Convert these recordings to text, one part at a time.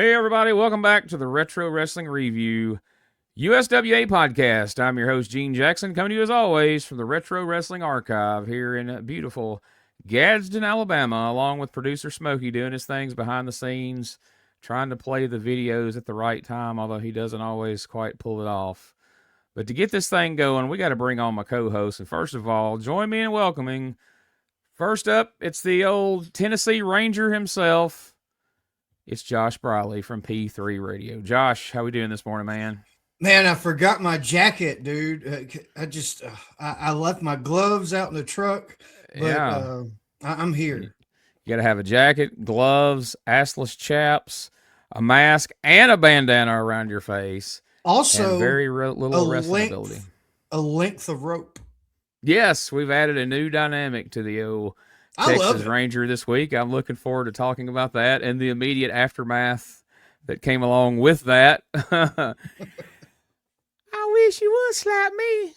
Hey, everybody. Welcome back to the Retro Wrestling Review USWA podcast. I'm your host, Gene Jackson, coming to you as always from the Retro Wrestling Archive here in beautiful Gadsden, Alabama, along with producer Smokey doing his things behind the scenes, trying to play the videos at the right time, although he doesn't always quite pull it off. But to get this thing going, we got to bring on my co-host. And first of all, join me in welcoming, first up, it's the old Tennessee Ranger himself. It's Josh Briley from P3 Radio. Josh, how we doing this morning, man? Man, I forgot my jacket, dude. I left my gloves out in the truck, but I'm here. You got to have a jacket, gloves, assless chaps, a mask, and a bandana around your face. Also, and very little wrestling ability. A length of rope. Yes, we've added a new dynamic to the old Texas Ranger this week. I'm looking forward to talking about that and the immediate aftermath that came along with that. I wish you would slap me.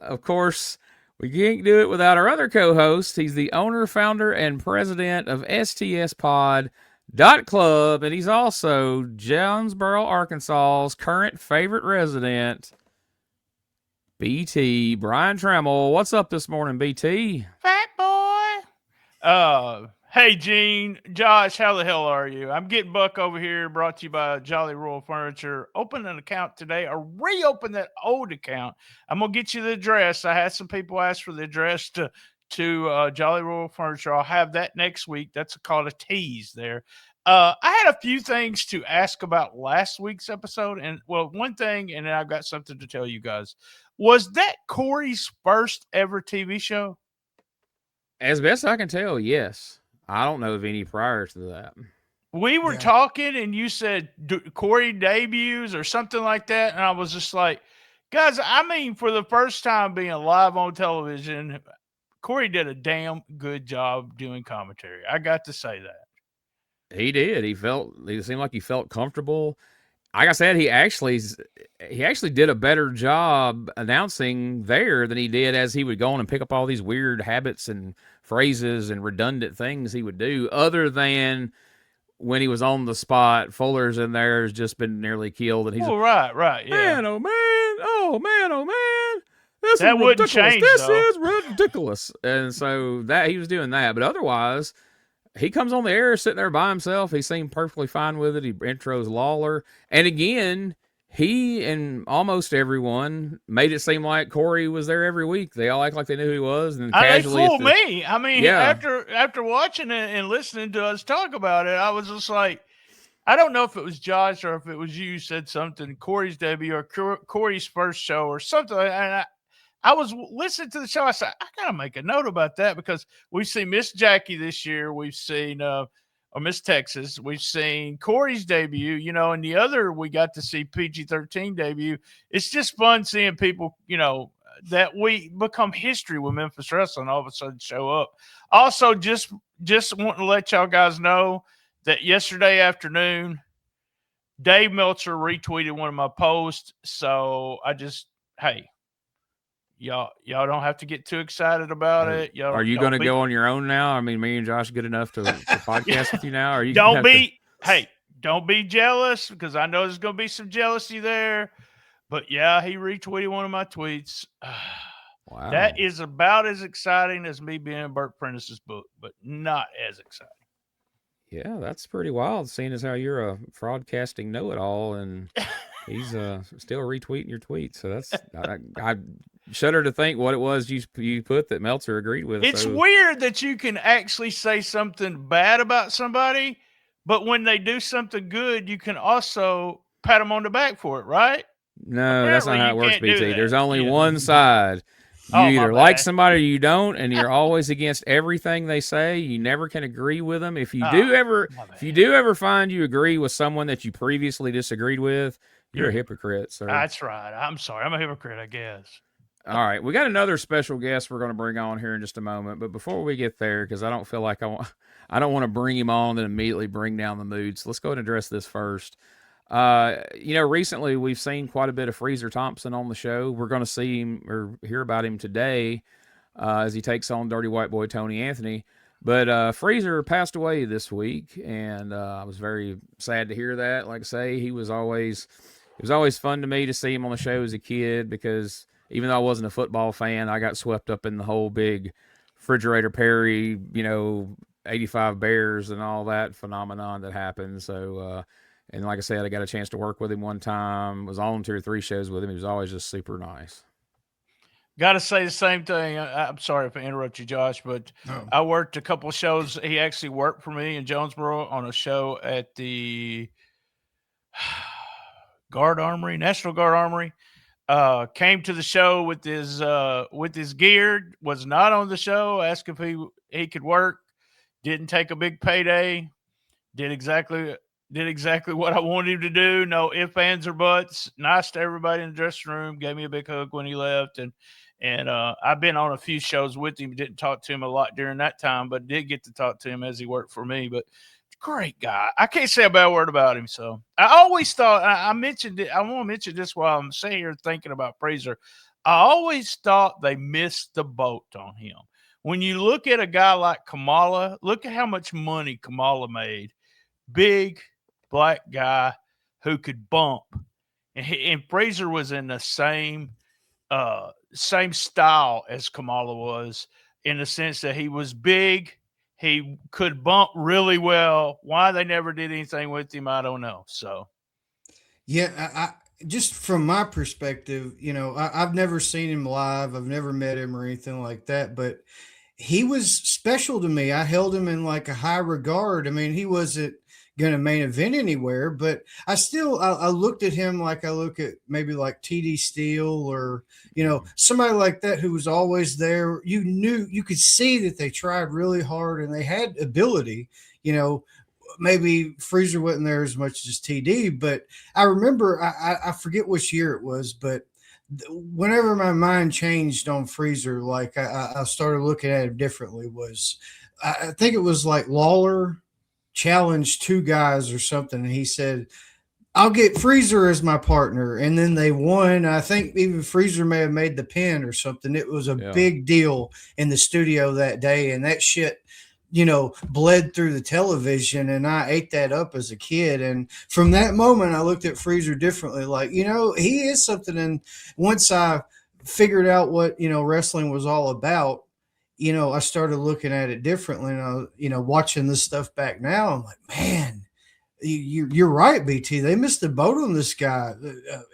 Of course, we can't do it without our other co-host. He's the owner, founder, and president of STSPod.club, and he's also Jonesboro, Arkansas's current favorite resident, BT, Brian Tramel. What's up this morning, BT? Fat boy. Hey, Gene, Josh, how the hell are you? I'm getting Buck over here, brought to you by Jolly Royal Furniture. Open an account today or reopen that old account. I'm going to get you the address. I had some people ask for the address to Jolly Royal Furniture. I'll have that next week. That's called a tease there. I had a few things to ask about last week's episode. And, well, one thing, and then I've got something to tell you guys. Was that Corey's first ever TV show? As best I can tell, yes. I don't know of any prior to that. We were talking, and you said Corey debuts or something like that, and I was just like, guys, I mean, for the first time being live on television, Corey did a damn good job doing commentary. I got to say that. He did. He seemed like he felt comfortable. Like I said, he actually did a better job announcing there than he did as he would go on and pick up all these weird habits and phrases and redundant things he would do, other than when he was on the spot. Fuller's in there has just been nearly killed, and he's right, yeah. Man, oh man, this that is wouldn't ridiculous. Change, this though. is ridiculous. And so that he was doing that, but otherwise, he comes on the air sitting there by himself. He seemed perfectly fine with it. He intros Lawler. And again, he and almost everyone made it seem like Corey was there every week. They all act like they knew who he was. And casually, they fooled me. I mean, after watching it and listening to us talk about it, I was just like, I don't know if it was Josh or if it was you said something, Corey's debut or Corey's first show or something. And I was listening to the show. I said, I got to make a note about that because we've seen Miss Jackie this year. We've seen or Miss Texas. We've seen Corey's debut, and the other we got to see PG-13 debut. It's just fun seeing people, that we become history with Memphis Wrestling all of a sudden show up. Also, just wanting to let y'all guys know that yesterday afternoon, Dave Meltzer retweeted one of my posts. So hey, y'all don't have to get too excited about it. Are you going to go on your own now? I mean, me and Josh are good enough to podcast with you now. Are you don't be jealous because I know there's going to be some jealousy there. But yeah, he retweeted one of my tweets. Wow. That is about as exciting as me being in Burt Prentice's book, but not as exciting. Yeah, that's pretty wild, seeing as how you're a fraudcasting know-it-all, and he's still retweeting your tweets. So that's I shudder to think what it was you put that Meltzer agreed with. It's weird that you can actually say something bad about somebody, but when they do something good, you can also pat them on the back for it, right? No, that's not how it works, BT. There's only one side. You either like somebody or you don't, and you're always against everything they say. You never can agree with them. If you do ever find you agree with someone that you previously disagreed with, you're a hypocrite, sir. That's right. I'm sorry. I'm a hypocrite, I guess. All right. We got another special guest we're going to bring on here in just a moment. But before we get there, because I don't feel like I don't want to bring him on and immediately bring down the mood. So let's go ahead and address this first. Recently we've seen quite a bit of Freezer Thompson on the show. We're going to see him or hear about him today as he takes on Dirty White Boy Tony Anthony. But Freezer passed away this week, and I was very sad to hear that. Like I say, it was always fun to me to see him on the show as a kid, because even though I wasn't a football fan, I got swept up in the whole big Refrigerator Perry, 85 Bears and all that phenomenon that happened. So, and like I said, I got a chance to work with him one time, was on 2 or 3 shows with him. He was always just super nice. Got to say the same thing. I'm sorry if I interrupt you, Josh, but I worked a couple of shows. He actually worked for me in Jonesboro on a show at the Guard Armory, National Guard Armory. Came to the show with his gear, was not on the show, asked if he could work, didn't take a big payday, did exactly what I wanted him to do. No ifs, ands, or buts. Nice to everybody in the dressing room. Gave me a big hug when he left. And I've been on a few shows with him. Didn't talk to him a lot during that time, but did get to talk to him as he worked for me. But great guy. I can't say a bad word about him. So I always thought, I mentioned it. I want to mention this while I'm sitting here thinking about Freezer. I always thought they missed the boat on him. When you look at a guy like Kamala, look at how much money Kamala made. Big black guy who could bump. And Freezer was in the same style as Kamala was, in the sense that he was big. He could bump really well. Why they never did anything with him, I don't know. So, yeah, I just from my perspective, I've never seen him live. I've never met him or anything like that, but he was special to me. I held him in like a high regard. I mean, he wasn't going to main event anywhere, but I looked at him like I look at maybe like TD Steele or, somebody like that who was always there. You could see that they tried really hard and they had ability. Maybe Freezer wasn't there as much as TD, but I remember, I forget which year it was, but whenever my mind changed on Freezer, like I started looking at him differently, I think it was like Lawler challenged 2 guys or something, and he said, I'll get Freezer as my partner, and then they won. I think even Freezer may have made the pin or something. It was a big deal in the studio that day, and that shit bled through the television, and I ate that up as a kid. And from that moment, I looked at Freezer differently. Like, he is something. And once I figured out what, wrestling was all about, I started looking at it differently. And watching this stuff back now, I'm like, man, you're right, BT. They missed the boat on this guy.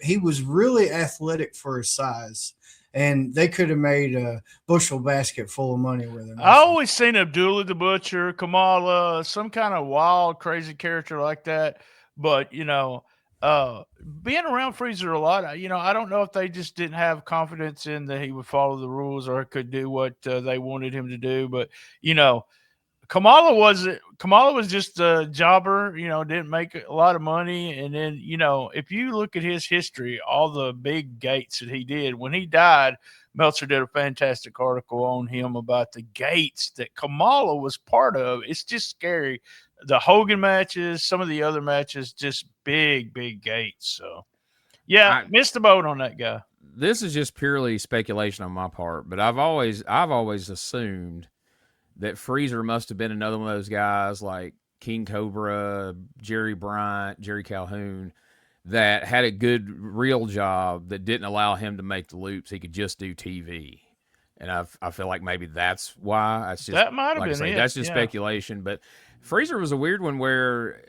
He was really athletic for his size, and they could have made a bushel basket full of money with him. I always seen Abdullah the Butcher, Kamala, some kind of wild, crazy character like that. But, being around Freezer a lot, I don't know if they just didn't have confidence in that he would follow the rules or could do what they wanted him to do. But, Kamala was just a jobber, didn't make a lot of money. And then, if you look at his history, all the big gates that he did, when he died, Meltzer did a fantastic article on him about the gates that Kamala was part of. It's just scary. The Hogan matches, some of the other matches, just big, big gates. So, yeah, missed the boat on that guy. This is just purely speculation on my part, but I've always assumed that Freezer must have been another one of those guys like King Cobra, Jerry Bryant, Jerry Calhoun, that had a good real job that didn't allow him to make the loops. He could just do TV. And I feel like maybe that's why. It's just, that might have been it. That's just speculation. But Freezer was a weird one where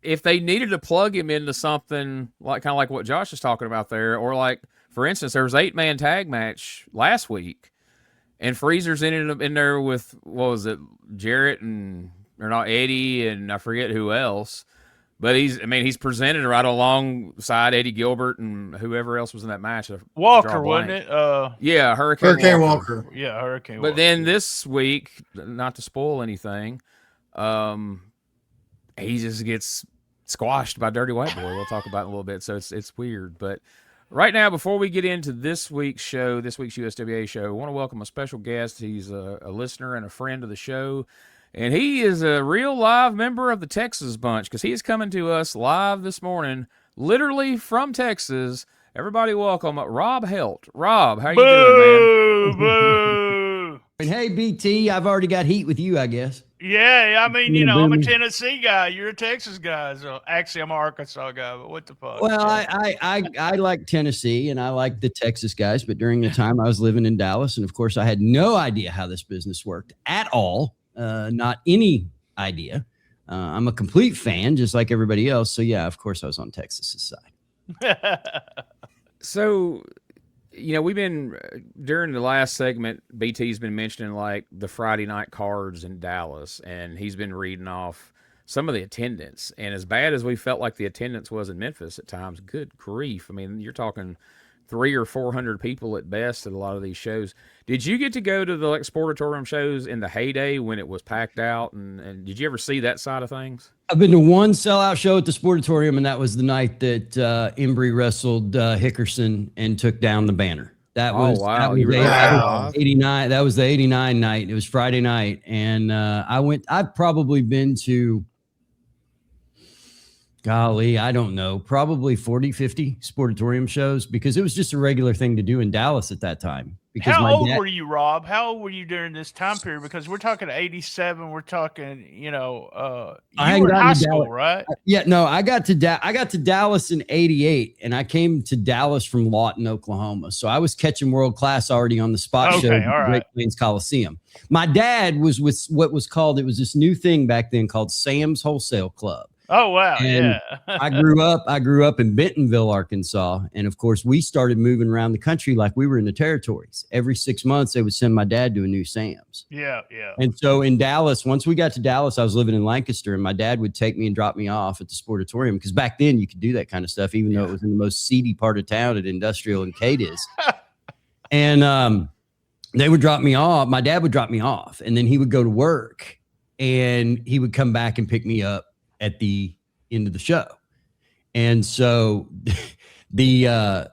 if they needed to plug him into something like kind of like what Josh is talking about there, or like, for instance, there was 8-man tag match last week, and Freezer's in there with, what was it, Jarrett Eddie, and I forget who else. But he's presented right alongside Eddie Gilbert and whoever else was in that match. Walker, wasn't it? Yeah, Hurricane Walker. Yeah, Hurricane Walker. But then this week, not to spoil anything, he just gets squashed by Dirty White Boy. We'll talk about it in a little bit. So it's weird. But right now, before we get into this week's USWA show, I want to welcome a special guest. He's a listener and a friend of the show. And he is a real live member of the Texas bunch because he is coming to us live this morning, literally from Texas. Everybody welcome Robb Helt. Robb, how you doing, man? Boo! And hey, BT, I've already got heat with you, I guess. Yeah, I mean, I'm a Tennessee guy. You're a Texas guy. So actually, I'm an Arkansas guy. But what the fuck? Well, I like Tennessee and I like the Texas guys. But during the time I was living in Dallas, and of course, I had no idea how this business worked at all. Not any idea. I'm a complete fan, just like everybody else. So yeah, of course, I was on Texas's side. So, we've been, during the last segment, BT's been mentioning like the Friday night cards in Dallas, and he's been reading off some of the attendance. And as bad as we felt like the attendance was in Memphis at times, good grief. I mean, you're talking 300 or 400 people at best at a lot of these shows. Did you get to go to the Sportatorium shows in the heyday when it was packed out? And did you ever see that side of things? I've been to one sellout show at the Sportatorium, and that was the night that Embry wrestled Hickerson and took down the banner. That was, wow. That was 89. That was the 89 night. It was Friday night. And I've probably been to, golly, I don't know, probably 40, 50 Sportatorium shows, because it was just a regular thing to do in Dallas at that time. Because how old were you, Rob? How old were you during this time period? Because we're talking 87. We're talking, you were in high school, right? Yeah, no, I got to Dallas in 88, and I came to Dallas from Lawton, Oklahoma. So I was catching World Class already on the spot show at Great Plains Coliseum. My dad was with what was called, it was this new thing back then called Sam's Wholesale Club. Oh, wow. And yeah. I grew up in Bentonville, Arkansas. And of course, we started moving around the country like we were in the territories. Every 6 months, they would send my dad to a new Sam's. Yeah, yeah. And so in Dallas, once we got to Dallas, I was living in Lancaster, and my dad would take me and drop me off at the Sportatorium, because back then you could do that kind of stuff, even though it was in the most seedy part of town at Industrial and Cadiz. And they would drop me off. My dad would drop me off, and then he would go to work, and he would come back and pick me up at the end of the show. And so that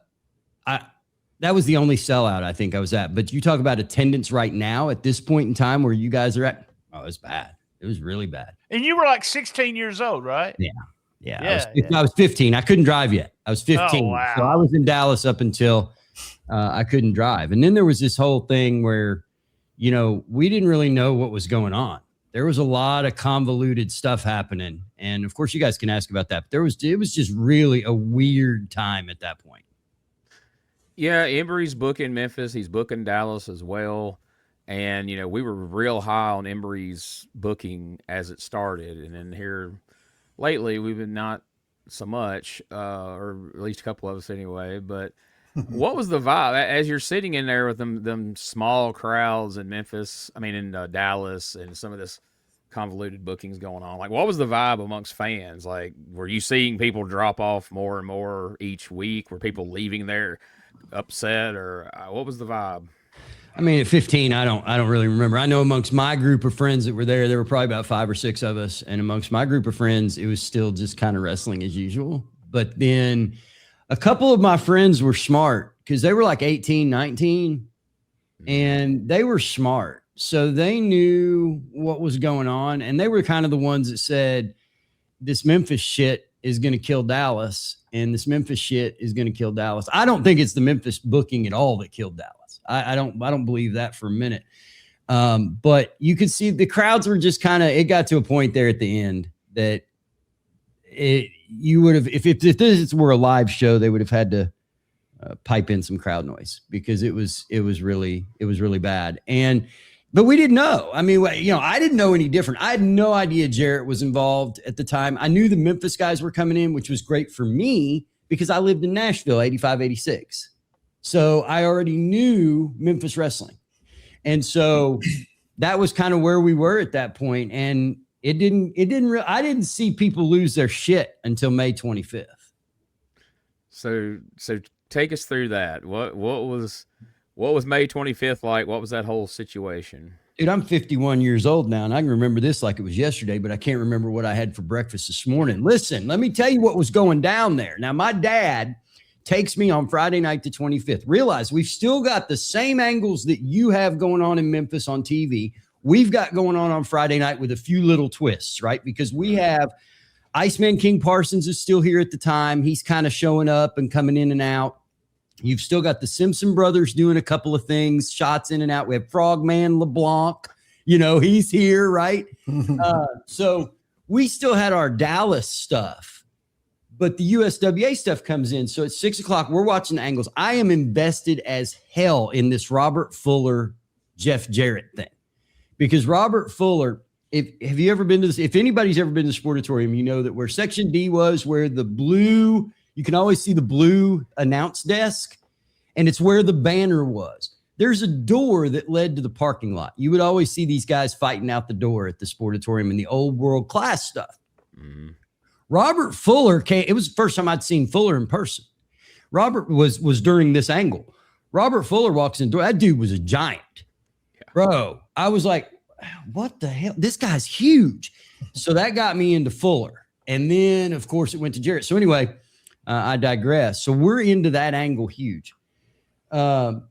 was the only sellout I think I was at. But you talk about attendance right now at this point in time where you guys are at. Oh, it's bad. It was really bad. And you were like 16 years old, right? Yeah. I was 15. I couldn't drive yet. I was 15. Oh, wow. So I was in Dallas up until I couldn't drive. And then there was this whole thing where, we didn't really know what was going on. There was a lot of convoluted stuff happening. And of course, you guys can ask about that. But it was just really a weird time at that point. Yeah, Embry's booking Memphis. He's booking Dallas as well. And, we were real high on Embry's booking as it started. And then here lately, we've been not so much, or at least a couple of us anyway. But what was the vibe as you're sitting in there with them small crowds in Memphis? I mean, in Dallas, and some of this convoluted bookings going on. Like, what was the vibe amongst fans? Like, were you seeing people drop off more and more each week? Were people leaving there upset, or what was the vibe? I mean, at 15, I don't really remember. I know amongst my group of friends that were there were probably about 5 or 6 of us, and amongst my group of friends, it was still just kind of wrestling as usual. But then a couple of my friends were smart, because they were like 18, 19, and they were smart. So they knew what was going on, and they were kind of the ones that said, this Memphis shit is going to kill Dallas, and this Memphis shit is going to kill Dallas. I don't think it's the Memphis booking at all that killed Dallas. I don't believe that for a minute. But you could see the crowds were just it got to a point there at the end that you would have, if this were a live show, they would have had to pipe in some crowd noise, because it was really bad. But we didn't know. I mean, I didn't know any different. I had no idea Jarrett was involved at the time. I knew the Memphis guys were coming in, which was great for me because I lived in Nashville, 85, 86. So I already knew Memphis wrestling. And so that was kind of where we were at that point. And I didn't see people lose their shit until May 25th. So take us through that. What was May 25th like? What was that whole situation? Dude, I'm 51 years old now, and I can remember this like it was yesterday, but I can't remember what I had for breakfast this morning. Listen, let me tell you what was going down there. Now, my dad takes me on Friday night the 25th. Realize we've still got the same angles that you have going on in Memphis on TV. We've got going on Friday night with a few little twists, right? Because we have Iceman King Parsons is still here at the time. He's kind of showing up and coming in and out. You've still got the Simpson brothers doing a couple of things, shots in and out. We have Frogman LeBlanc, he's here, right? So we still had our Dallas stuff, but the USWA stuff comes in. So at 6 o'clock, we're watching the angles. I am invested as hell in this Robert Fuller, Jeff Jarrett thing, because Robert Fuller, have you ever been to this? If anybody's ever been to the Sportatorium, you know that where Section D was, where the blue, you can always see the blue announce desk, and it's where the banner was. There's a door that led to the parking lot. You would always see these guys fighting out the door at the Sportatorium in the old world class stuff. Mm-hmm. Robert Fuller came. It was the first time I'd seen Fuller in person. Robert was during this angle. Robert Fuller walks in the door. That dude was a giant. Yeah. Bro, I was like, what the hell? This guy's huge. So that got me into Fuller. And then, of course, it went to Jarrett. So anyway, I digress. So we're into that angle huge. The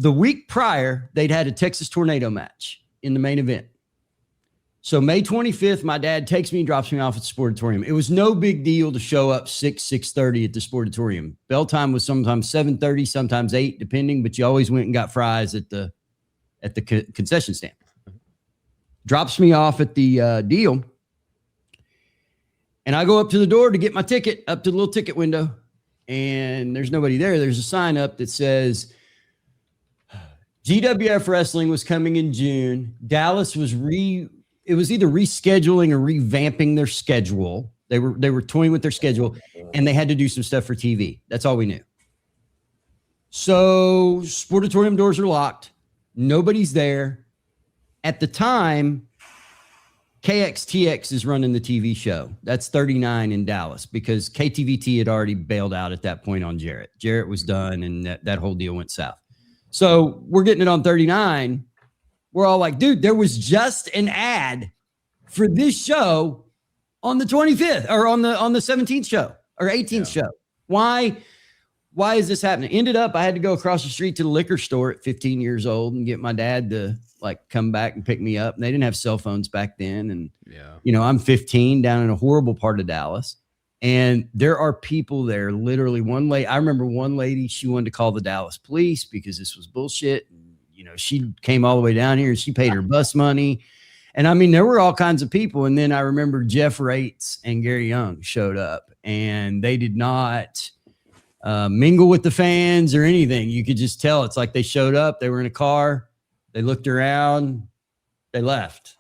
week prior, they'd had a Texas Tornado match in the main event. So May 25th, my dad takes me and drops me off at the Sportatorium. It was no big deal to show up 6:30 at the Sportatorium. Bell time was sometimes 7:30, sometimes 8, depending, but you always went and got fries at the concession stand. Drops me off at the deal. And I go up to the door to get my ticket, up to the little ticket window. And there's nobody there. There's a sign up that says GWF Wrestling was coming in June. Dallas was it was either rescheduling or revamping their schedule. They were toying with their schedule, and they had to do some stuff for TV. That's all we knew. So Sportatorium doors are locked. Nobody's there. At the time, KXTX is running the TV show. That's 39 in Dallas because KTVT had already bailed out at that point on Jarrett. Jarrett was done, and that whole deal went south. So we're getting it on 39. We're all like, dude, there was just an ad for this show on the 25th or on the 17th show or 18th show. Why is this happening? Ended up, I had to go across the street to the liquor store at 15 years old and get my dad to come back and pick me up. And they didn't have cell phones back then. And, I'm 15 down in a horrible part of Dallas. And there are people there, literally I remember one lady, she wanted to call the Dallas police because this was bullshit. She came all the way down here and she paid her bus money. And I mean, there were all kinds of people. And then I remember Jeff Rates and Gary Young showed up and they did not mingle with the fans or anything. You could just tell. It's like they showed up, they were in a car, they looked around, they left.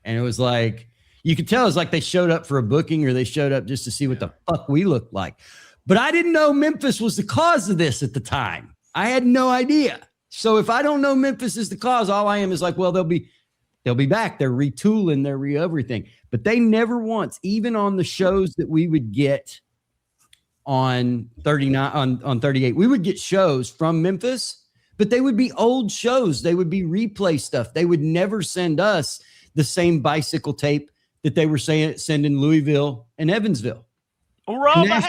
And it was like, you could tell it's like they showed up for a booking or they showed up just to see what the fuck we looked like. But I didn't know Memphis was the cause of this at the time. I had no idea. So if I don't know Memphis is the cause, all I am is like, well, they'll be back. They're retooling, they're everything. But they never once, even on the shows that we would get on 39, on 38, we would get shows from Memphis, but they would be old shows. They would be replay stuff. They would never send us the same bicycle tape that they were sending Louisville and Evansville. Well, Rob, I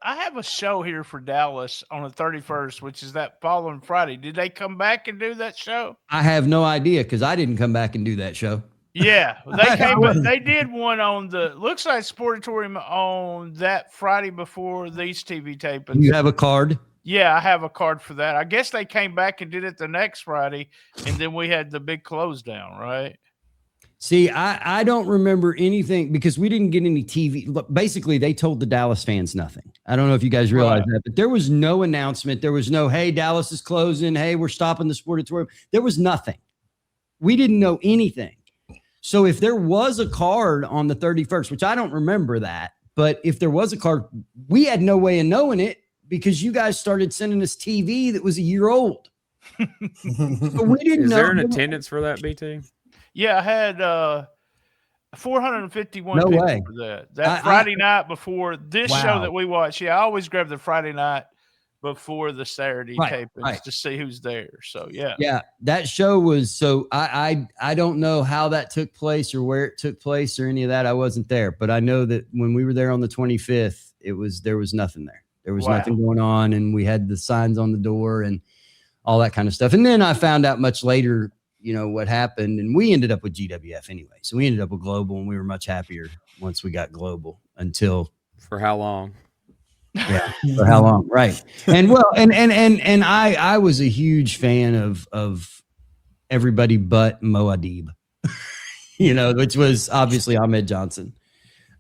have a show here for Dallas on the 31st, which is that following Friday. Did they come back and do that show? I have no idea because I didn't come back and do that show. Yeah, they did one on looks like Sportatorium on that Friday before these TV tapings. You have a card? Yeah, I have a card for that. I guess they came back and did it the next Friday, and then we had the big close down, right? See, I don't remember anything because we didn't get any TV. Basically, they told the Dallas fans nothing. I don't know if you guys realize that, but there was no announcement. There was no, hey, Dallas is closing. Hey, we're stopping the Sportatorium. There was nothing. We didn't know anything. So if there was a card on the 31st, which I don't remember that, but if there was a card, we had no way of knowing it because you guys started sending us TV that was a year old. So we didn't know. Is there an attendance for that, BT? Yeah, I had 451 no people way. for that. Friday night before this show that we watch. Yeah, I always grab the Friday night before the Saturday tapings to see who's there. So yeah, that show was so. I don't know how that took place or where it took place or any of that. I wasn't there, but I know that when we were there on the 25th, there was nothing there. There was nothing going on, and we had the signs on the door and all that kind of stuff. And then I found out much later, what happened, and we ended up with GWF anyway. So we ended up with Global, and we were much happier once we got Global. Until for how long? Yeah. For how long? Right. And well, and I was a huge fan of everybody but Moadib, which was obviously Ahmed Johnson.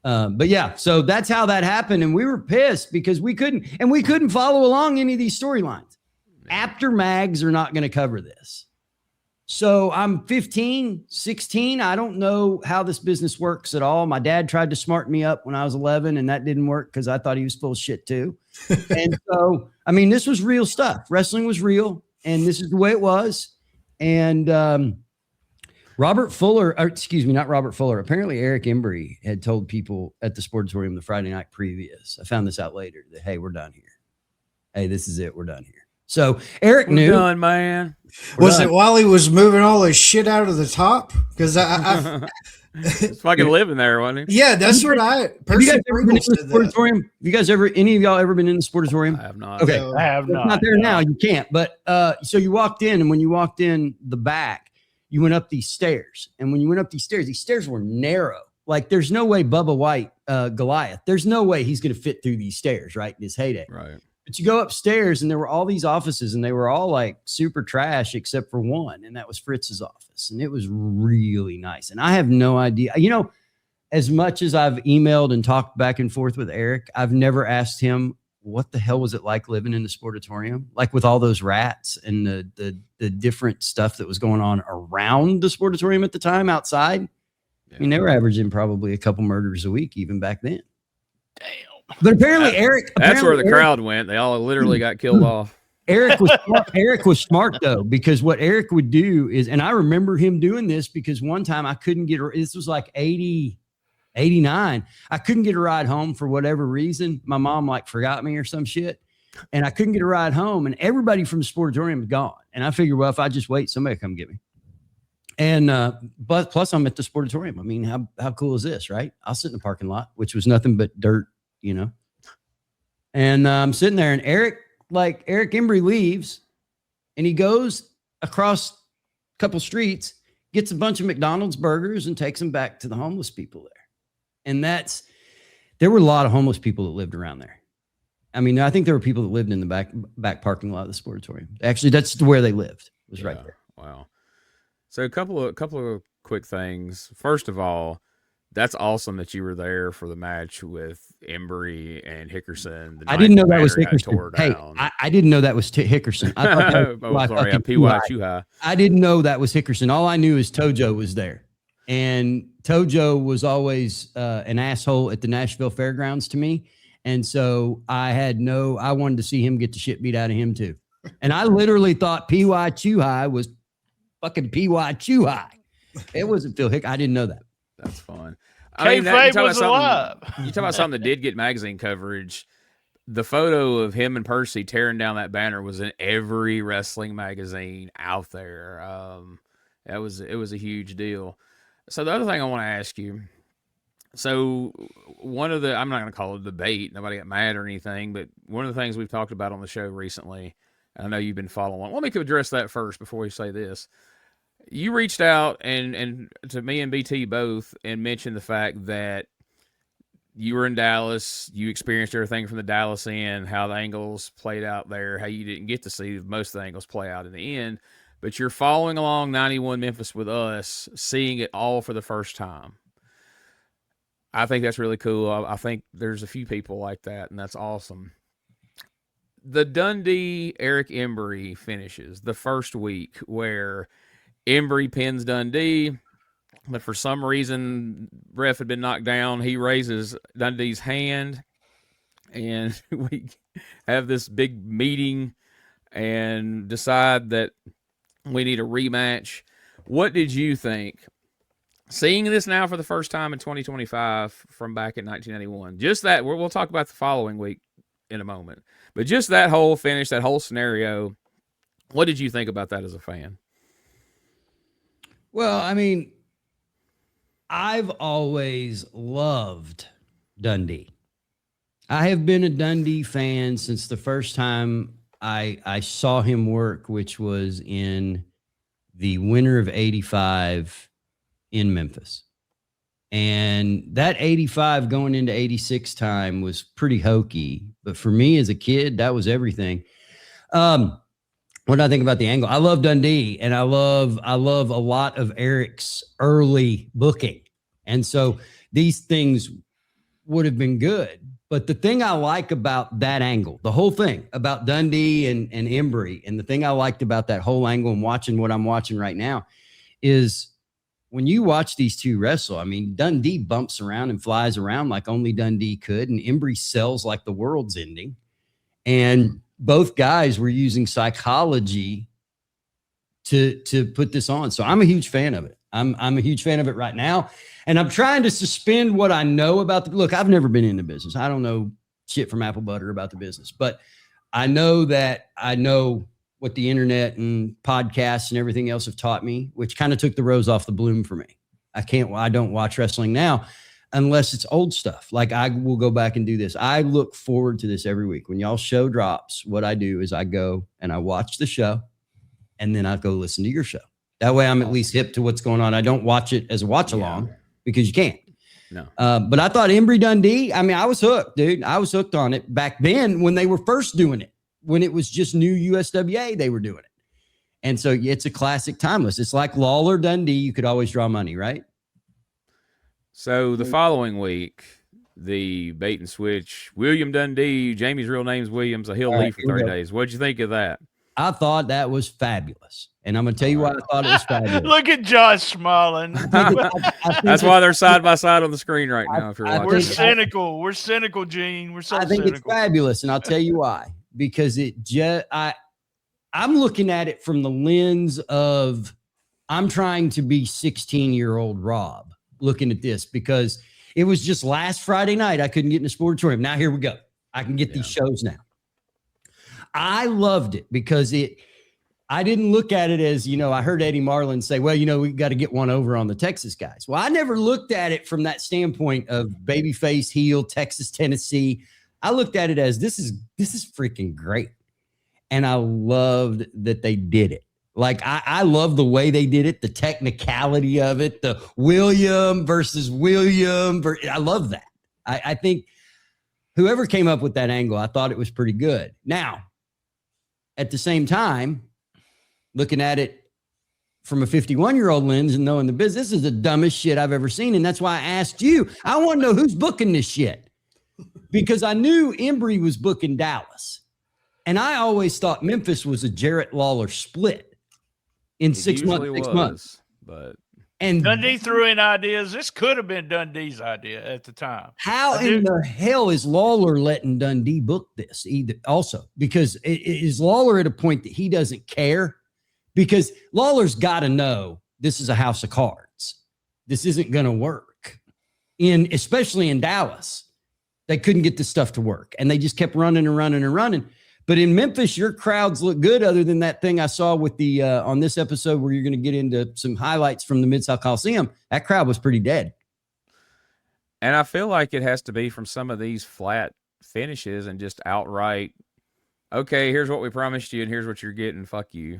But yeah, so that's how that happened. And we were pissed because we couldn't follow along any of these storylines. After mags are not going to cover this. So I'm 15, 16. I don't know how this business works at all. My dad tried to smart me up when I was 11 and that didn't work because I thought he was full of shit too. And so, I mean, this was real stuff. Wrestling was real and this is the way it was. And, not Robert Fuller. Apparently Eric Embry had told people at the Sportatorium the Friday night previous. I found this out later that, hey, we're done here. Hey, this is it. We're done here. So Eric knew. Done, man. Was it while he was moving all his shit out of the top? Because I it's fucking living there, wasn't he? yeah, that's what I. Have you guys ever been in the Sportatorium? Have you guys any of y'all ever been in the Sportatorium? I have not. Okay, No. I have it's not. not there now. You can't. But so you walked in, and when you walked in the back, you went up these stairs, and when you went up these stairs were narrow. Like there's no way Bubba White, Goliath. There's no way he's going to fit through these stairs, right? In his heyday, Right. But you go upstairs and there were all these offices and they were all like super trash except for one. And that was Fritz's office. And it was really nice. And I have no idea, as much as I've emailed and talked back and forth with Eric, I've never asked him, what the hell was it like living in the Sportatorium? Like with all those rats and the different stuff that was going on around the Sportatorium at the time outside. Yeah. I mean, they were averaging probably a couple murders a week, even back then. Damn. But apparently Eric, That's where the crowd went. They all literally got killed off. Eric was smart though, because what Eric would do is, and I remember him doing this because one time I couldn't get, this was like 80, 89. I couldn't get a ride home for whatever reason. My mom like forgot me or some shit. And I couldn't get a ride home and everybody from the Sportatorium was gone. And I figured, well, if I just wait, somebody come get me. And, but plus I'm at the Sportatorium. I mean, how cool is this, right? I'll sit in the parking lot, which was nothing but dirt, and I'm sitting there and Eric Embry leaves and he goes across a couple streets, gets a bunch of McDonald's burgers and takes them back to the homeless people there. And there were a lot of homeless people that lived around there. I mean, I think there were people that lived in the back parking lot of the Sportatorium. Actually, that's where they lived, was right there. Wow. So a couple of quick things. First of all, that's awesome that you were there for the match with Embry and Hickerson. I didn't know that was Hickerson. Hey, I didn't know that was Hickerson. I thought that was P.Y. Chuhai. I didn't know that was Hickerson. All I knew is Tojo was there. And Tojo was always an asshole at the Nashville Fairgrounds to me. And so I wanted to see him get the shit beat out of him too. And I literally thought P.Y. Chuhai was fucking P.Y. Chuhai. It wasn't Phil Hick. I didn't know that. That's fun. Kayfabe was alive. You talk about something that did get magazine coverage. The photo of him and Percy tearing down that banner was in every wrestling magazine out there. It was a huge deal. So the other thing I want to ask you, so one of the, I'm not going to call it a debate, nobody got mad or anything, but one of the things we've talked about on the show recently, I know you've been following. Let me address that first before we say this. You reached out and to me and BT both and mentioned the fact that you were in Dallas, you experienced everything from the Dallas end, how the angles played out there, how you didn't get to see most of the angles play out in the end, but you're following along 91 Memphis with us, seeing it all for the first time. I think that's really cool. I think there's a few people like that, and that's awesome. The Dundee Eric Embry finishes the first week where Embry pins Dundee, but for some reason, ref had been knocked down. He raises Dundee's hand, and we have this big meeting and decide that we need a rematch. What did you think? Seeing this now for the first time in 2025 from back in 1991, just that, we'll talk about the following week in a moment, but just that whole finish, that whole scenario, what did you think about that as a fan? Well, I mean, I've always loved Dundee. I have been a Dundee fan since the first time I saw him work, which was in the winter of '85 in Memphis. And that 85 going into 86 time was pretty hokey. But for me as a kid, that was everything. What do I think about the angle? I love Dundee, and I love a lot of Eric's early booking. And so these things would have been good. But the thing I like about that angle, the whole thing about Dundee and Embry, and the thing I liked about that whole angle and watching what I'm watching right now is when you watch these two wrestle, I mean, Dundee bumps around and flies around like only Dundee could, and Embry sells like the world's ending. And both guys were using psychology to put this on. So I'm a huge fan of it. I'm a huge fan of it right now. And I'm trying to suspend what I know about look, I've never been in the business. I don't know shit from apple butter about the business, but I know that I know what the internet and podcasts and everything else have taught me, which kind of took the rose off the bloom for me. I don't watch wrestling now unless it's old stuff. Like I will go back and do this. I look forward to this every week. When y'all show drops, what I do is I go and I watch the show and then I go listen to your show. That way I'm at least hip to what's going on. I don't watch it as a watch along because you can't. No. But I thought Embry Dundee, I mean, I was hooked, dude. I was hooked on it back then when they were first doing it, when it was just new USWA, they were doing it. And so it's a classic timeless. It's like Lawler Dundee. You could always draw money, right? So the following week, the bait and switch, William Dundee, Jamie's real name's Williams, so he'll leave for 30 days. What'd you think of that? I thought that was fabulous. And I'm going to tell you why I thought it was fabulous. Look at Josh smiling. That's why they're side by side on the screen right now. If you're watching, we're cynical. We're cynical, Gene. We're so cynical. I think it's fabulous, and I'll tell you why. Because I'm looking at it from the lens of I'm trying to be 16-year-old Rob looking at this, because it was just last Friday night I couldn't get in the Sportatorium. Now here we go. I can get these shows now. I loved it because I didn't look at it as, I heard Eddie Marlin say, well, we got to get one over on the Texas guys. Well, I never looked at it from that standpoint of babyface, heel, Texas, Tennessee. I looked at it as this is freaking great. And I loved that they did it. Like, I love the way they did it, the technicality of it, the William versus William. I love that. I think whoever came up with that angle, I thought it was pretty good. Now, at the same time, looking at it from a 51-year-old lens and knowing the business, this is the dumbest shit I've ever seen. And that's why I asked you. I want to know who's booking this shit. Because I knew Embry was booking Dallas. And I always thought Memphis was a Jarrett Lawler split in 6 months. And Dundee threw in ideas. This could have been Dundee's idea at the time. How in the hell is Lawler letting Dundee book this also? Because is Lawler at a point that he doesn't care? Because Lawler's got to know this is a house of cards. This isn't going to work, especially in Dallas. They couldn't get this stuff to work, and they just kept running and running and running. But in Memphis, your crowds look good, other than that thing I saw with the on this episode where you're going to get into some highlights from the Mid-South Coliseum. That crowd was pretty dead. And I feel like it has to be from some of these flat finishes and just outright, okay, here's what we promised you, and here's what you're getting. Fuck you,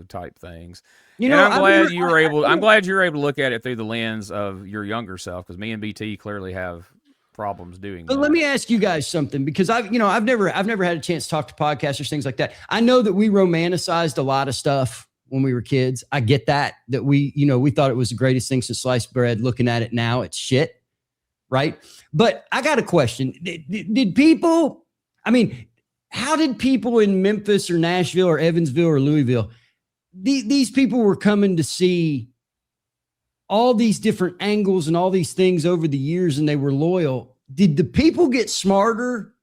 type things. I'm glad you were able to look at it through the lens of your younger self, because me and BT clearly have problems doing that. But let me ask you guys something, because I've never had a chance to talk to podcasters, things like that. I know that we romanticized a lot of stuff when we were kids. I get that we thought it was the greatest thing since sliced bread. Looking at it now, it's shit, right? But I got a question. Did people, how did people in Memphis or Nashville or Evansville or Louisville, these people were coming to see all these different angles and all these things over the years, and they were loyal. Did the people get smarter,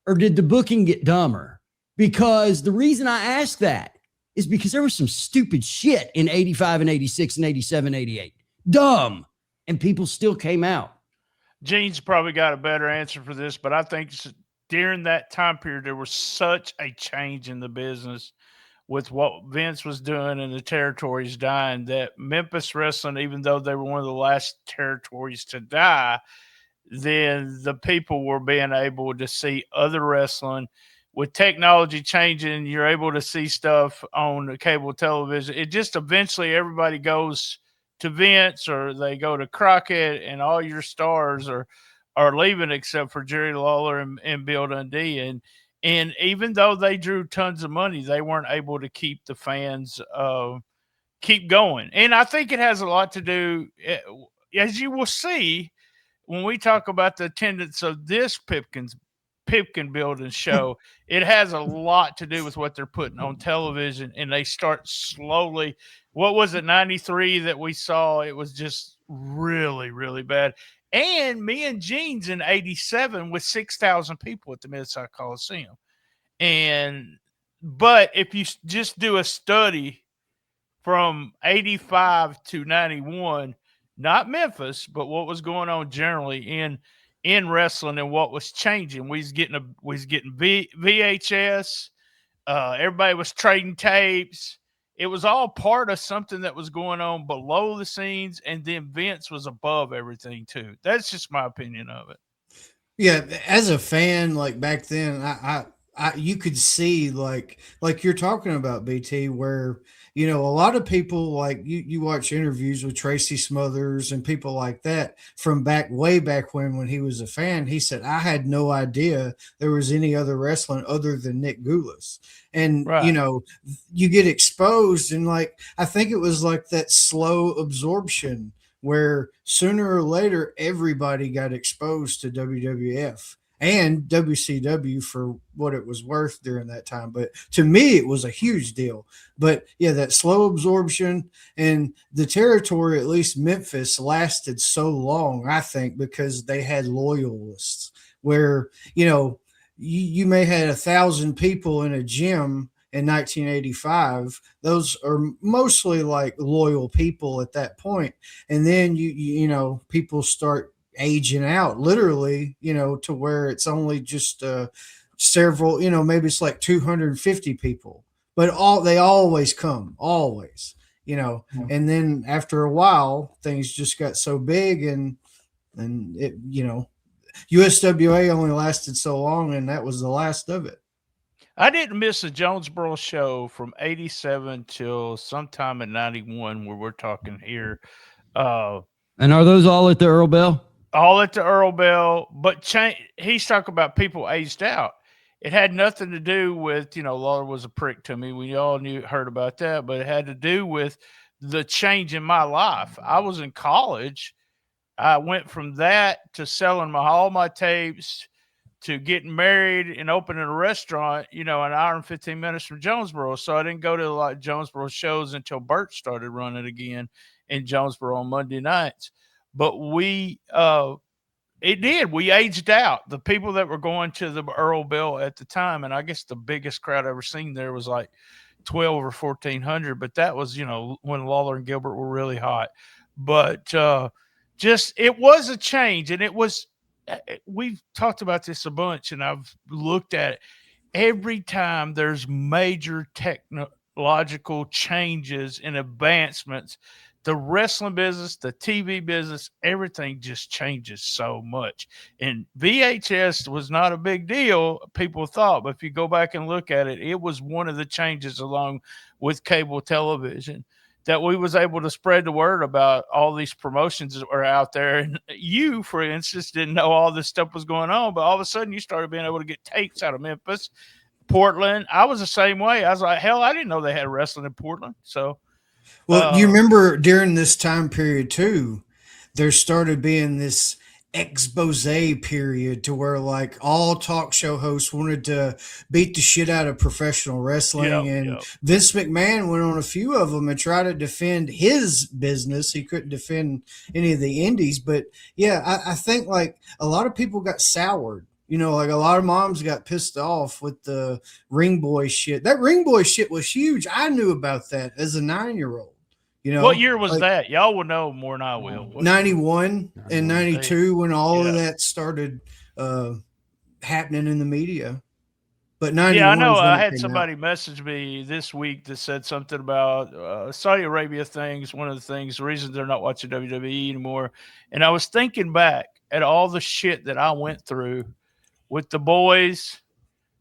or did the booking get dumber? Because the reason I asked that is because there was some stupid shit in 85 and 86 and 87, 88. Dumb. And people still came out. Gene's probably got a better answer for this, but I think during that time period, there was such a change in the business with what Vince was doing and the territories dying, that Memphis wrestling, even though they were one of the last territories to die, then the people were being able to see other wrestling. With technology changing, you're able to see stuff on the cable television. It just eventually everybody goes to Vince or they go to Crockett, and all your stars are leaving except for Jerry Lawler and Bill Dundee. And even though they drew tons of money, they weren't able to keep the fans keep going. And I think it has a lot to do, as you will see, when we talk about the attendance of this Pipkin Building show, it has a lot to do with what they're putting on television, and they start slowly. What was it, 93 that we saw? It was just really, really bad. And me and Gene's in 87 with 6,000 people at the Mid-South Coliseum. But if you just do a study from 85 to 91, not Memphis, but what was going on generally in wrestling and what was changing. We was getting VHS. Everybody was trading tapes. It was all part of something that was going on below the scenes, and then Vince was above everything too. That's just my opinion of it. Yeah, as a fan, like back then, I you could see like you're talking about, BT, where a lot of people, like you watch interviews with Tracy Smothers and people like that from way back when he was a fan. He said, I had no idea there was any other wrestling other than Nick Goulas. And Right. You get exposed, and like I think it was like that slow absorption where sooner or later everybody got exposed to WWF and WCW for what it was worth during that time. But to me, it was a huge deal. But yeah, that slow absorption, and the territory, at least Memphis, lasted so long, I think, because they had loyalists where, you may had 1,000 people in a gym in 1985. Those are mostly like loyal people at that point. And then people start aging out, literally, to where it's only just several, maybe it's like 250 people, but they always come, always, and then after a while things just got so big, and it, USWA only lasted so long, and that was the last of it. I didn't miss a Jonesboro show from 87 till sometime in 91, where we're talking here. And are those all at the Earl Bell? All at the Earl Bell, but he's talking about people aged out. It had nothing to do with, Lawler was a prick to me. We all heard about that, but it had to do with the change in my life. I was in college. I went from that to selling all my tapes to getting married and opening a restaurant, an hour and 15 minutes from Jonesboro. So I didn't go to a lot of Jonesboro shows until Bert started running again in Jonesboro on Monday nights. But we aged out. The people that were going to the Earl Bell at the time, and I guess the biggest crowd I ever seen there was like 12 or 1,400, but that was, when Lawler and Gilbert were really hot. But it was a change, and we've talked about this a bunch, and I've looked at it. Every time there's major technological changes and advancements, the wrestling business, the TV business, everything just changes so much. And VHS was not a big deal, people thought, but if you go back and look at it, it was one of the changes along with cable television that we was able to spread the word about all these promotions that were out there. And you, for instance, didn't know all this stuff was going on, but all of a sudden you started being able to get tapes out of Memphis, Portland. I was the same way. I was like, hell, I didn't know they had wrestling in Portland. So, well, you remember during this time period too, there started being this expose period to where like all talk show hosts wanted to beat the shit out of professional wrestling. Vince McMahon went on a few of them and tried to defend his business. He couldn't defend any of the indies, but yeah, I think like a lot of people got soured. Like a lot of moms got pissed off with the Ring Boy shit. That Ring Boy shit was huge. I knew about that as a 9-year-old. What year was that? Y'all will know more than I will. 91 and 92 when all of that started happening in the media. But 91. Yeah, I know. I had somebody message me this week that said something about Saudi Arabia things. One of the things, the reason they're not watching WWE anymore. And I was thinking back at all the shit that I went through with the boys,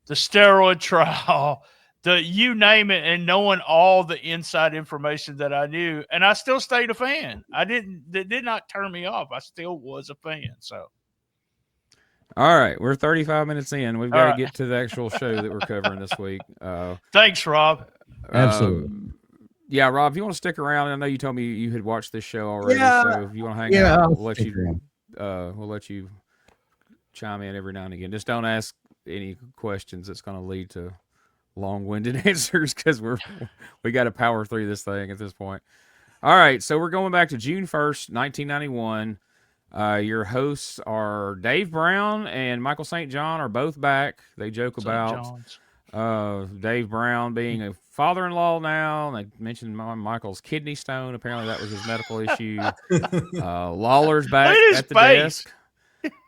the steroid trial, you name it, and knowing all the inside information that I knew, and I still stayed a fan. That did not turn me off. I still was a fan. So, all right, we're 35 minutes in. We've got to right. get to the actual show that we're covering this week. Thanks, Rob. Absolutely. Yeah, Rob, if you want to stick around, I know you told me you had watched this show already. Yeah, so if you want to hang out, we'll let you chime in every now and again. Just don't ask any questions that's going to lead to long-winded answers, because we got to power through this thing at this point. All right, so we're going back to June 1st, 1991. Your hosts are Dave Brown and Michael St. John are both back. They joke about Dave Brown being a father-in-law now. And they mentioned Michael's kidney stone. Apparently that was his medical issue. Lawler's back at the desk.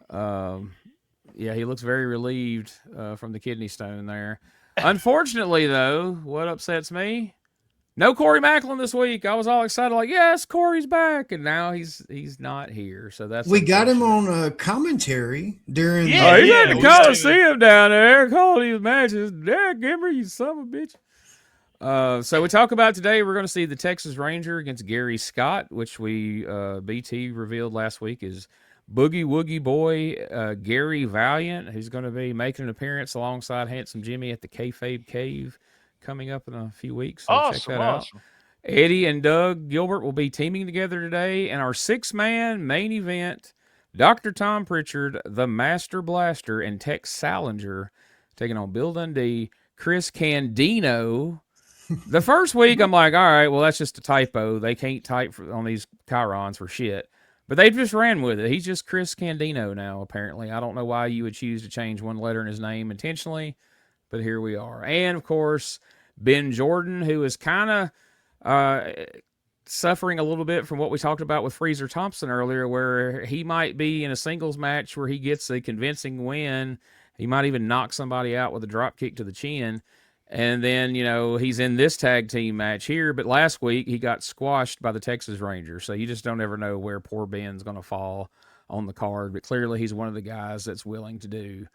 Yeah, he looks very relieved from the kidney stone there. Unfortunately, though, what upsets me, no Corey Macklin this week. I was all excited, like, yes, Corey's back, and now he's not here. So that's we got him on commentary during. He's at the Coliseum down there calling these matches. Derek Gimmer, you son of a bitch. So we talk about today. We're going to see the Texas Ranger against Gary Scott, which we BT revealed last week is Boogie Woogie Boy Gary Valiant, who's going to be making an appearance alongside Handsome Jimmy at the Kayfabe Cave coming up in a few weeks. So check that out. Eddie and Doug Gilbert will be teaming together today. And our 6-man main event, Dr. Tom Pritchard, the Master Blaster, and Tex Salinger taking on Bill Dundee, Chris Candino. The first week, I'm like, all right, well, that's just a typo. They can't type on these chyrons for shit. But they just ran with it. He's just Chris Candino now, apparently. I don't know why you would choose to change one letter in his name intentionally, but here we are. And, of course, Ben Jordan, who is kind of suffering a little bit from what we talked about with Freezer Thompson earlier, where he might be in a singles match where he gets a convincing win. He might even knock somebody out with a drop kick to the chin. And then, he's in this tag team match here. But last week, he got squashed by the Texas Rangers. So you just don't ever know where poor Ben's going to fall on the card. But clearly, he's one of the guys that's willing to do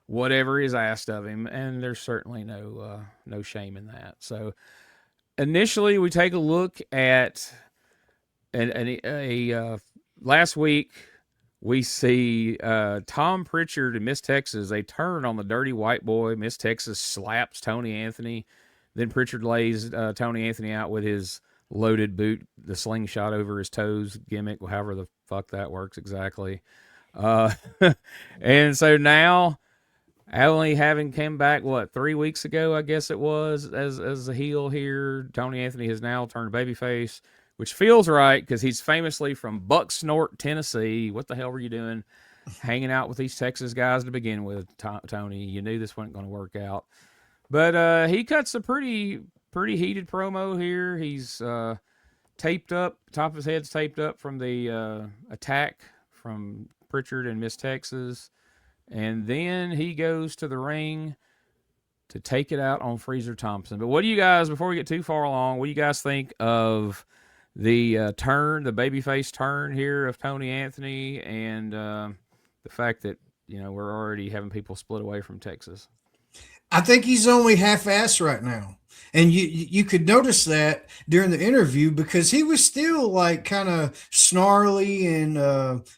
whatever is asked of him. And there's certainly no shame in that. So initially, we take a look at last week. We see Tom Pritchard and Miss Texas. They turn on the dirty white boy. Miss Texas slaps Tony Anthony. Then Pritchard lays Tony Anthony out with his loaded boot, the slingshot over his toes gimmick, however the fuck that works exactly. And so now, only having come back, 3 weeks ago, I guess it was, as a heel here, Tony Anthony has now turned babyface, which feels right because he's famously from Bucksnort, Tennessee. What the hell were you doing hanging out with these Texas guys to begin with, Tony? You knew this wasn't going to work out. But he cuts a pretty heated promo here. He's taped up, top of his head's taped up from the attack from Pritchard and Miss Texas. And then he goes to the ring to take it out on Freezer Thompson. But what do you guys, before we get too far along, what do you guys think of the the babyface turn here of Tony Anthony, and the fact that we're already having people split away from Texas? I think he's only half-assed right now, and you could notice that during the interview because he was still like kind of snarly and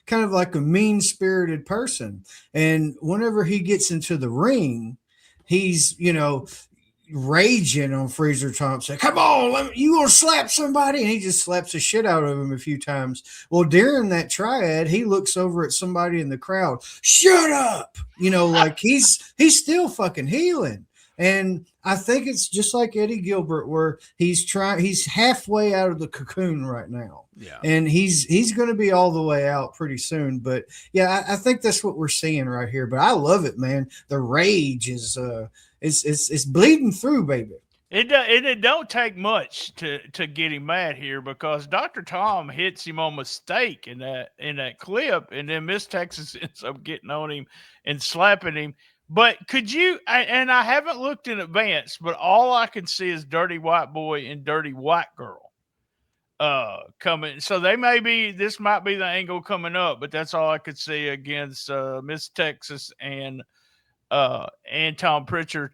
kind of like a mean-spirited person. And whenever he gets into the ring, he's raging on Freezer Thompson. Come on, you gonna slap somebody? And he just slaps the shit out of him a few times. Well, during that triad, he looks over at somebody in the crowd. Shut up! Like he's still fucking healing. And I think it's just like Eddie Gilbert, where he's halfway out of the cocoon right now. Yeah. And he's going to be all the way out pretty soon. But yeah, I think that's what we're seeing right here. But I love it, man. The rage is it's bleeding through, baby. It don't take much to get him mad here, because Dr. Tom hits him on mistake in that clip, and then Miss Texas ends up getting on him and slapping him. But could you, and I haven't looked in advance, but all I can see is Dirty White Boy and Dirty White Girl coming. So this might be the angle coming up, but that's all I could see against Miss Texas and Tom Pritchard.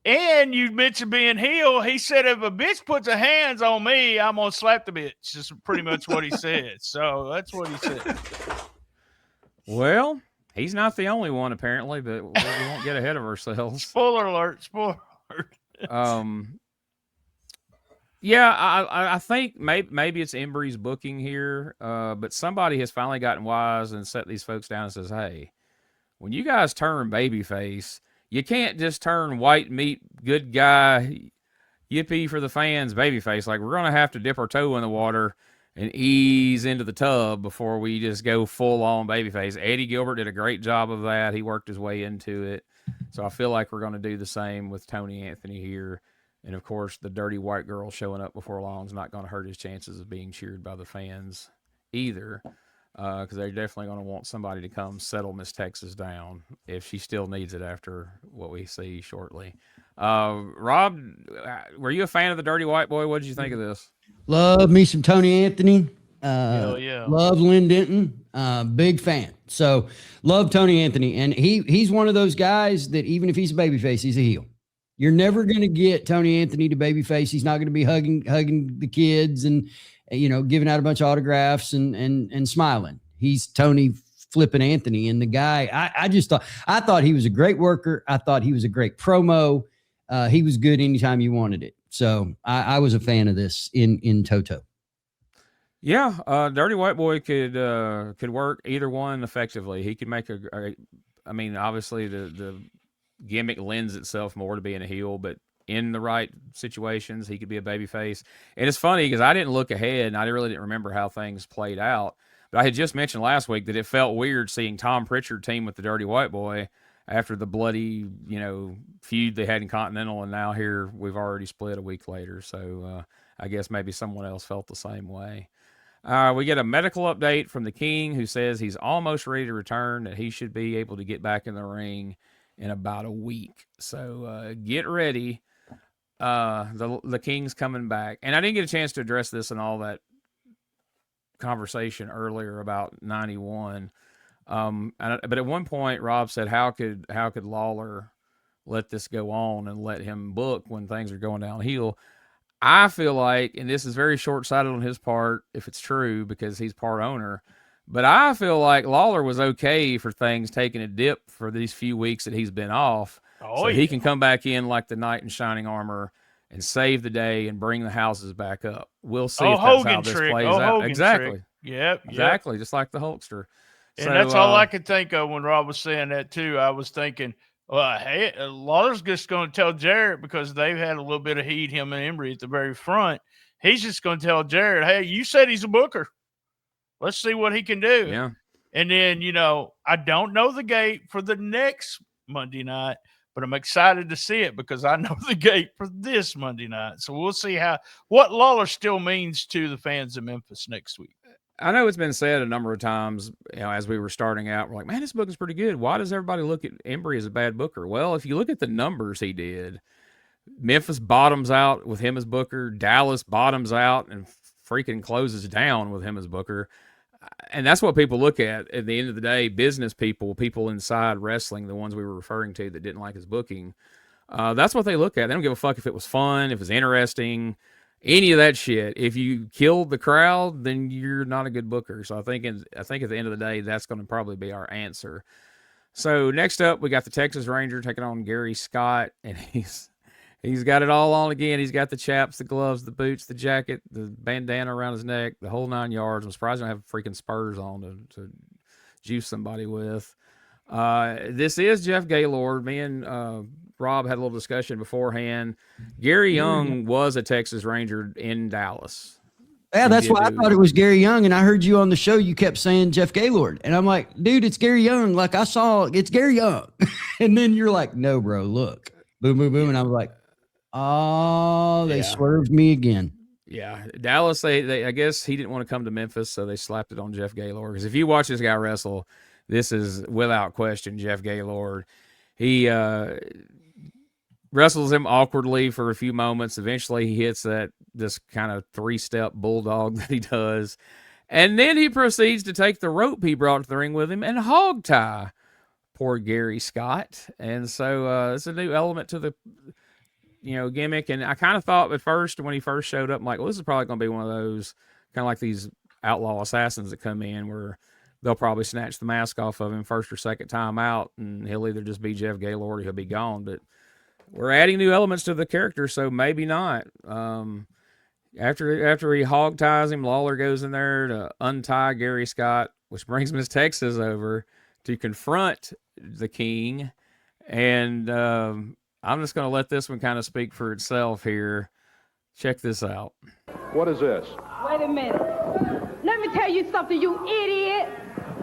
And you mentioned being heel. He said, if a bitch puts her hands on me, I'm going to slap the bitch. Just pretty much what he said. So that's what he said. Well, he's not the only one, apparently, but we won't get ahead of ourselves. Spoiler alert. Spoiler alert. Yeah, I think maybe it's Embry's booking here, but somebody has finally gotten wise and set these folks down and says, hey, when you guys turn babyface, you can't just turn white meat, good guy, yippee for the fans babyface. Like, we're going to have to dip our toe in the water and ease into the tub before we just go full-on babyface. Eddie Gilbert did a great job of that. He worked his way into it. So I feel like we're going to do the same with Tony Anthony here. And, of course, the dirty white girl showing up before long is not going to hurt his chances of being cheered by the fans either, because they're definitely going to want somebody to come settle Miss Texas down if she still needs it after what we see shortly. Rob, were you a fan of the dirty white boy? What did you think of this? Love me some Tony Anthony. Hell yeah. Love Lynn Denton. Big fan. So love Tony Anthony. And he's one of those guys that even if he's a babyface, he's a heel. You're never going to get Tony Anthony to babyface. He's not going to be hugging the kids and, giving out a bunch of autographs and smiling. He's Tony flipping Anthony. And the guy, I thought he was a great worker. I thought he was a great promo. He was good anytime you wanted it. So I was a fan of this in toto. Yeah, Dirty White Boy could work either one effectively. He could make obviously the gimmick lends itself more to being a heel, but in the right situations, he could be a babyface. And it's funny because I didn't look ahead and I really didn't remember how things played out. But I had just mentioned last week that it felt weird seeing Tom Pritchard team with the Dirty White Boy after the bloody, feud they had in Continental, and now here we've already split a week later. So I guess maybe someone else felt the same way. We get a medical update from the King, who says he's almost ready to return, that he should be able to get back in the ring in about a week. So get ready. The King's coming back. And I didn't get a chance to address this in all that conversation earlier about 91. But at one point, Rob said, how could Lawler let this go on and let him book when things are going downhill? I feel like, and this is very short-sighted on his part, if it's true, because he's part owner, but I feel like Lawler was okay for things taking a dip for these few weeks that he's been off. He can come back in like the knight in shining armor and save the day and bring the houses back up. We'll see if that's how this plays out. Hogan exactly. Trick. Yep. Exactly. Just like the Hulkster. And that's all I could think of when Rob was saying that too. I was thinking, well, hey, Lawler's just going to tell Jarrett, because they've had a little bit of heat, him and Embry at the very front. He's just going to tell Jarrett, hey, you said he's a booker. Let's see what he can do. Yeah. And then, I don't know the gate for the next Monday night, but I'm excited to see it because I know the gate for this Monday night. So we'll see what Lawler still means to the fans of Memphis next week. I know it's been said a number of times, as we were starting out, we're like, man, this booking's pretty good. Why does everybody look at Embry as a bad booker? Well, if you look at the numbers he did, Memphis bottoms out with him as booker. Dallas bottoms out and freaking closes down with him as booker. And that's what people look at the end of the day. Business people inside wrestling, the ones we were referring to that didn't like his booking, that's what they look at. They don't give a fuck if it was fun, if it was interesting, any of that shit. If you killed the crowd, then you're not a good booker. So I think at the end of the day, that's going to probably be our answer. So next up, we got the Texas Ranger taking on Gary Scott, and he's got it all on again. He's got the chaps, the gloves, the boots, the jacket, the bandana around his neck, the whole 9 yards. I'm surprised he don't have freaking spurs on to juice somebody with. This is Jeff Gaylord. Me and Rob had a little discussion beforehand. Gary Young was a Texas Ranger in Dallas. Yeah, that's why I thought it was Gary Young, and I heard you on the show. You kept saying Jeff Gaylord, and I'm like, dude, it's Gary Young. Like, I saw it's Gary Young, and then you're like, no, bro, look, boom, boom, boom, and I was like, oh, they swerved me again. Yeah, Dallas. They I guess he didn't want to come to Memphis, so they slapped it on Jeff Gaylord. Because if you watch this guy wrestle, this is without question Jeff Gaylord. He wrestles him awkwardly for a few moments. Eventually, he hits this kind of 3-step bulldog that he does. And then he proceeds to take the rope he brought to the ring with him and hog tie poor Gary Scott. And so it's a new element to gimmick. And I kind of thought at first when he first showed up, I'm like, well, this is probably going to be one of those kind of like these outlaw assassins that come in where they'll probably snatch the mask off of him first or second time out, and he'll either just be Jeff Gaylord or he'll be gone. But we're adding new elements to the character, so maybe not. After he hog ties him, Lawler goes in there to untie Gary Scott, which brings Miss Texas over to confront the King. And I'm just going to let this one kind of speak for itself here. Check this out. What is this? Wait a minute. Let me tell you something, you idiot.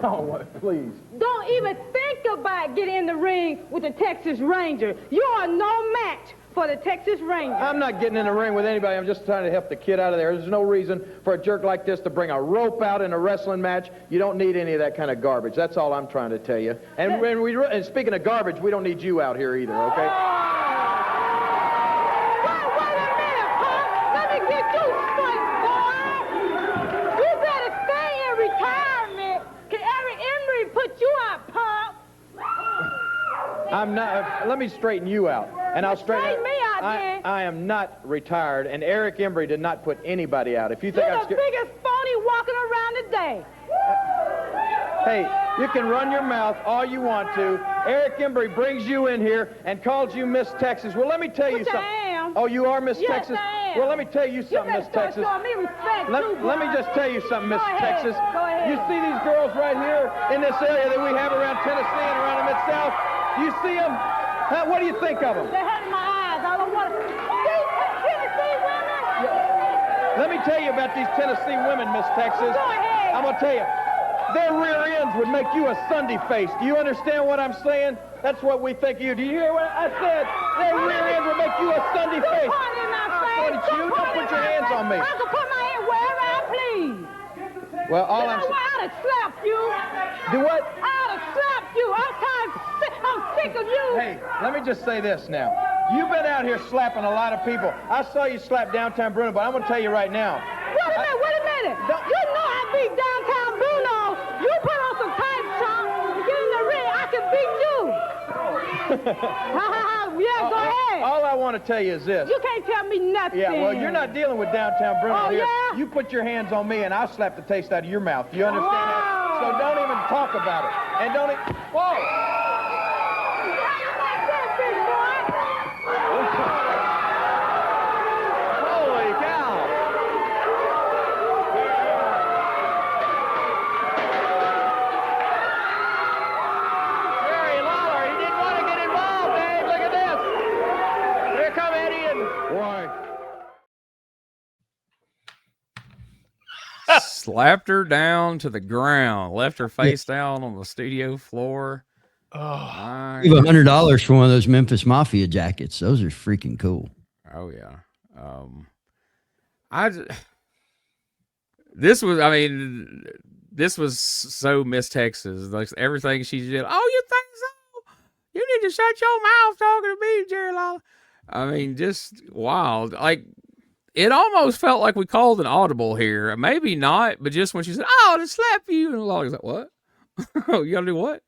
Oh, please. Don't even think about getting in the ring with the Texas Ranger. You are no match for the Texas Ranger. I'm not getting in the ring with anybody. I'm just trying to help the kid out of there. There's no reason for a jerk like this to bring a rope out in a wrestling match. You don't need any of that kind of garbage. That's all I'm trying to tell you. And speaking of garbage, we don't need you out here either, okay? Wait a minute, Pop. Let me get you straight, boy. You better stay in retirement. Can Eric Emery put you out, Pop? I'm not. Let me straighten you out. And I'll straighten me out, man. I am not retired, and Eric Embry did not put anybody out. If you think You're I'm the scared, biggest phony walking around today. hey, you can run your mouth all you want to. Eric Embry brings you in here and calls you Miss Texas. Well, let me tell you Which something. I am. Oh, you are Miss Yes, Texas? I am. Well, let me tell you something, You Miss better Texas. start showing me respect, too, Let me boy. just tell you something, Miss Go ahead. Texas. Go ahead. You see these girls right here in this area that we have around Tennessee and around the Mid-South? You see them? Huh? What do you think of them? They're hurting my eyes. I don't want to. Tennessee women. Let me tell you about these Tennessee women, Miss Texas. Go ahead. I'm going to tell you, their rear ends would make you a Sunday face. Do you understand what I'm saying? That's what we think of you. Do you hear what I said? Their rear ends would make you a Sunday face. Point in my face. pointed at you. Don't put your hands on me. I can put my hand wherever I please. Well, all You I'm know what? I'd have slapped you. Do what? I'd have slapped you. I'm sick of you. Hey, let me just say this now. You've been out here slapping a lot of people. I saw you slap Downtown Bruno, but I'm going to tell you right now. Wait a minute. You know I beat Downtown Bruno. You put on some tight trunks and get in the ring. I can beat you. Yeah, go ahead. All I want to tell you is this. You can't tell me nothing. Yeah, well, you're not dealing with Downtown Bruno Oh, here. yeah? You put your hands on me, and I'll slap the taste out of your mouth. You understand that? So don't even talk about it. And don't even... Whoa! Holy cow! Jerry Lawler, he didn't want to get involved, Dave. Look at this. Here come Eddie and... Why? Slapped her down to the ground, left her face down on the studio floor. Oh, Give $100 for one of those Memphis Mafia jackets. Those are freaking cool. Oh yeah. This was so Miss Texas. Like everything she did. Oh, you think so? You need to shut your mouth talking to me, Jerry Lawler. I mean, just wild. Like it almost felt like we called an audible here. Maybe not, but just when she said, "Oh, to slap you," and Lawler's like, "What? Oh, you gotta do what?"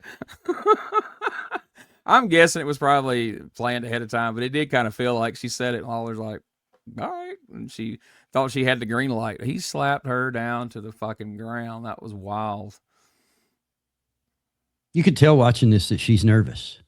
I'm guessing it was probably planned ahead of time, but it did kind of feel like she said it. And Lawler's like, "All right," and she thought she had the green light. He slapped her down to the fucking ground. That was wild. You could tell watching this that she's nervous.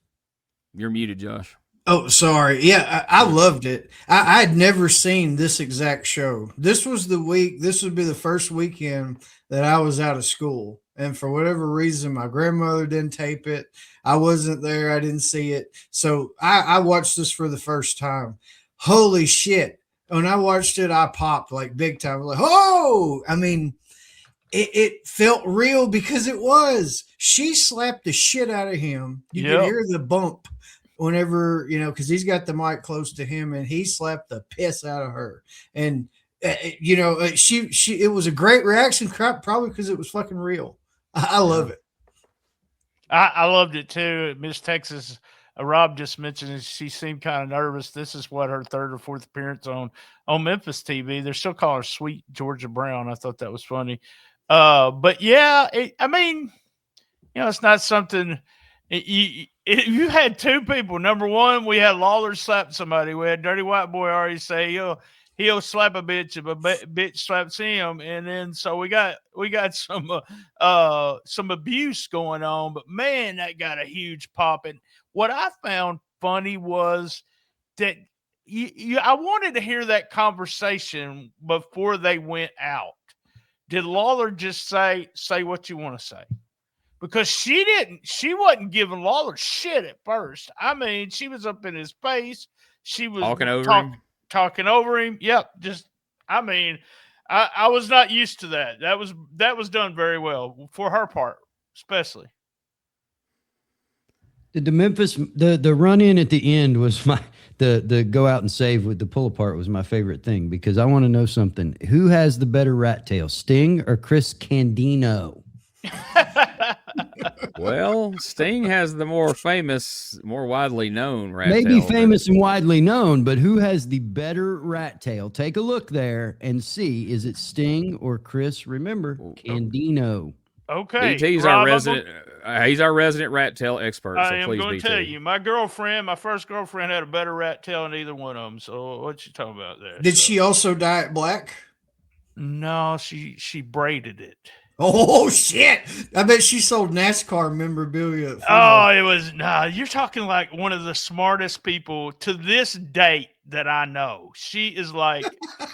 You're muted, Josh. Oh, sorry. Yeah, I loved it. I had never seen this exact show. This was the week. This would be the first weekend that I was out of school. And for whatever reason, my grandmother didn't tape it. I wasn't there. I didn't see it. So I watched this for the first time. Holy shit. When I watched it, I popped like big time. Like, oh, I mean, it felt real because it was. She slapped the shit out of him. You could hear the bump whenever, because he's got the mic close to him, and he slapped the piss out of her. And, it was a great reaction, probably because it was fucking real. I love it. I loved it too. Miss Texas, Rob just mentioned she seemed kind of nervous. This is what her third or fourth appearance on Memphis TV. They're still calling her Sweet Georgia Brown. I thought that was funny. But yeah, it's not something You had two people. Number one, we had Lawler slap somebody. We had Dirty White Boy already say he'll slap a bitch if a bitch slaps him, and then so we got some abuse going on. But man, that got a huge pop. And what I found funny was that I wanted to hear that conversation before they went out. Did Lawler just say what you want to say? Because she wasn't giving Lawler shit at first. I mean, she was up in his face. She was talking over him. Yep. I was not used to that. That was done very well for her part, especially. The Memphis, the run in at the end was the go out and save with the pull apart was my favorite thing, because I want to know something. Who has the better rat tail, Sting or Chris Candido? Well, Sting has the more famous, more widely known rat tail. Maybe famous and widely known, but who has the better rat tail? Take a look there and see. Is it Sting or Chris? Remember, Candido. Okay. DT's our resident. He's our resident rat tail expert. I am going to tell you, my first girlfriend had a better rat tail than either one of them. So what you talking about there? Did she also dye it black? No, she braided it. Oh shit! I bet she sold NASCAR memorabilia. You're talking like one of the smartest people to this date that I know. She is like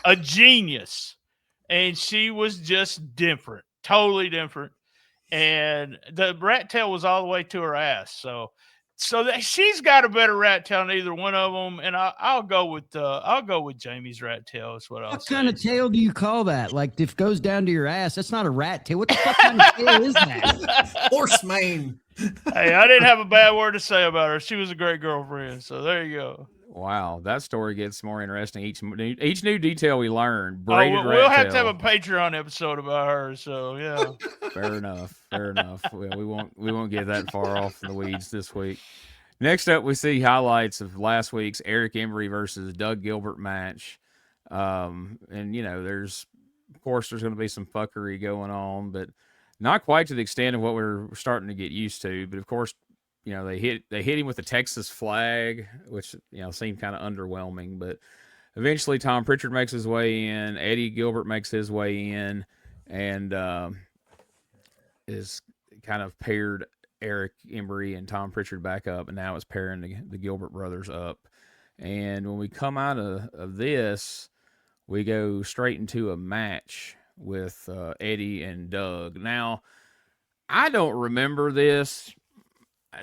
a genius, and she was just different, totally different. And the rat tail was all the way to her ass. So she's got a better rat tail than either one of them, and I'll go with Jamie's rat tail. Is what I'll say. What kind of tail do you call that? Like, if it goes down to your ass, that's not a rat tail. What the fuck kind of tail is that? Horse mane. Hey, I didn't have a bad word to say about her. She was a great girlfriend. So there you go. Wow, that story gets more interesting each new detail we learn. We'll have to have a Patreon episode about her. So yeah, fair enough. We won't get that far off in the weeds this week. Next up, we see highlights of last week's Eric Embry versus Doug Gilbert match, and there's going to be some fuckery going on, but not quite to the extent of what we're starting to get used to. But of course, they hit him with the Texas flag, which seemed kind of underwhelming. But eventually, Tom Pritchard makes his way in. Eddie Gilbert makes his way in, and is kind of paired Eric Embry and Tom Pritchard back up, and now it's pairing the Gilbert brothers up. And when we come out of this, we go straight into a match with Eddie and Doug. Now, I don't remember this.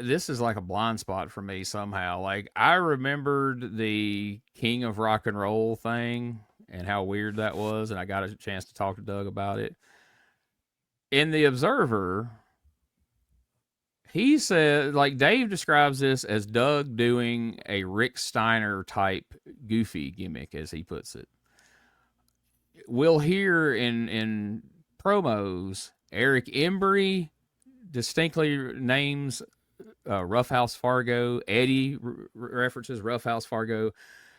This is like a blind spot for me somehow. Like, I remembered the King of Rock and Roll thing and how weird that was, and I got a chance to talk to Doug about it. In the Observer, he said, like, Dave describes this as Doug doing a Rick Steiner type goofy gimmick, as he puts it. We'll hear in promos, Eric Embry distinctly names Roughhouse Fargo. Eddie references Roughhouse Fargo.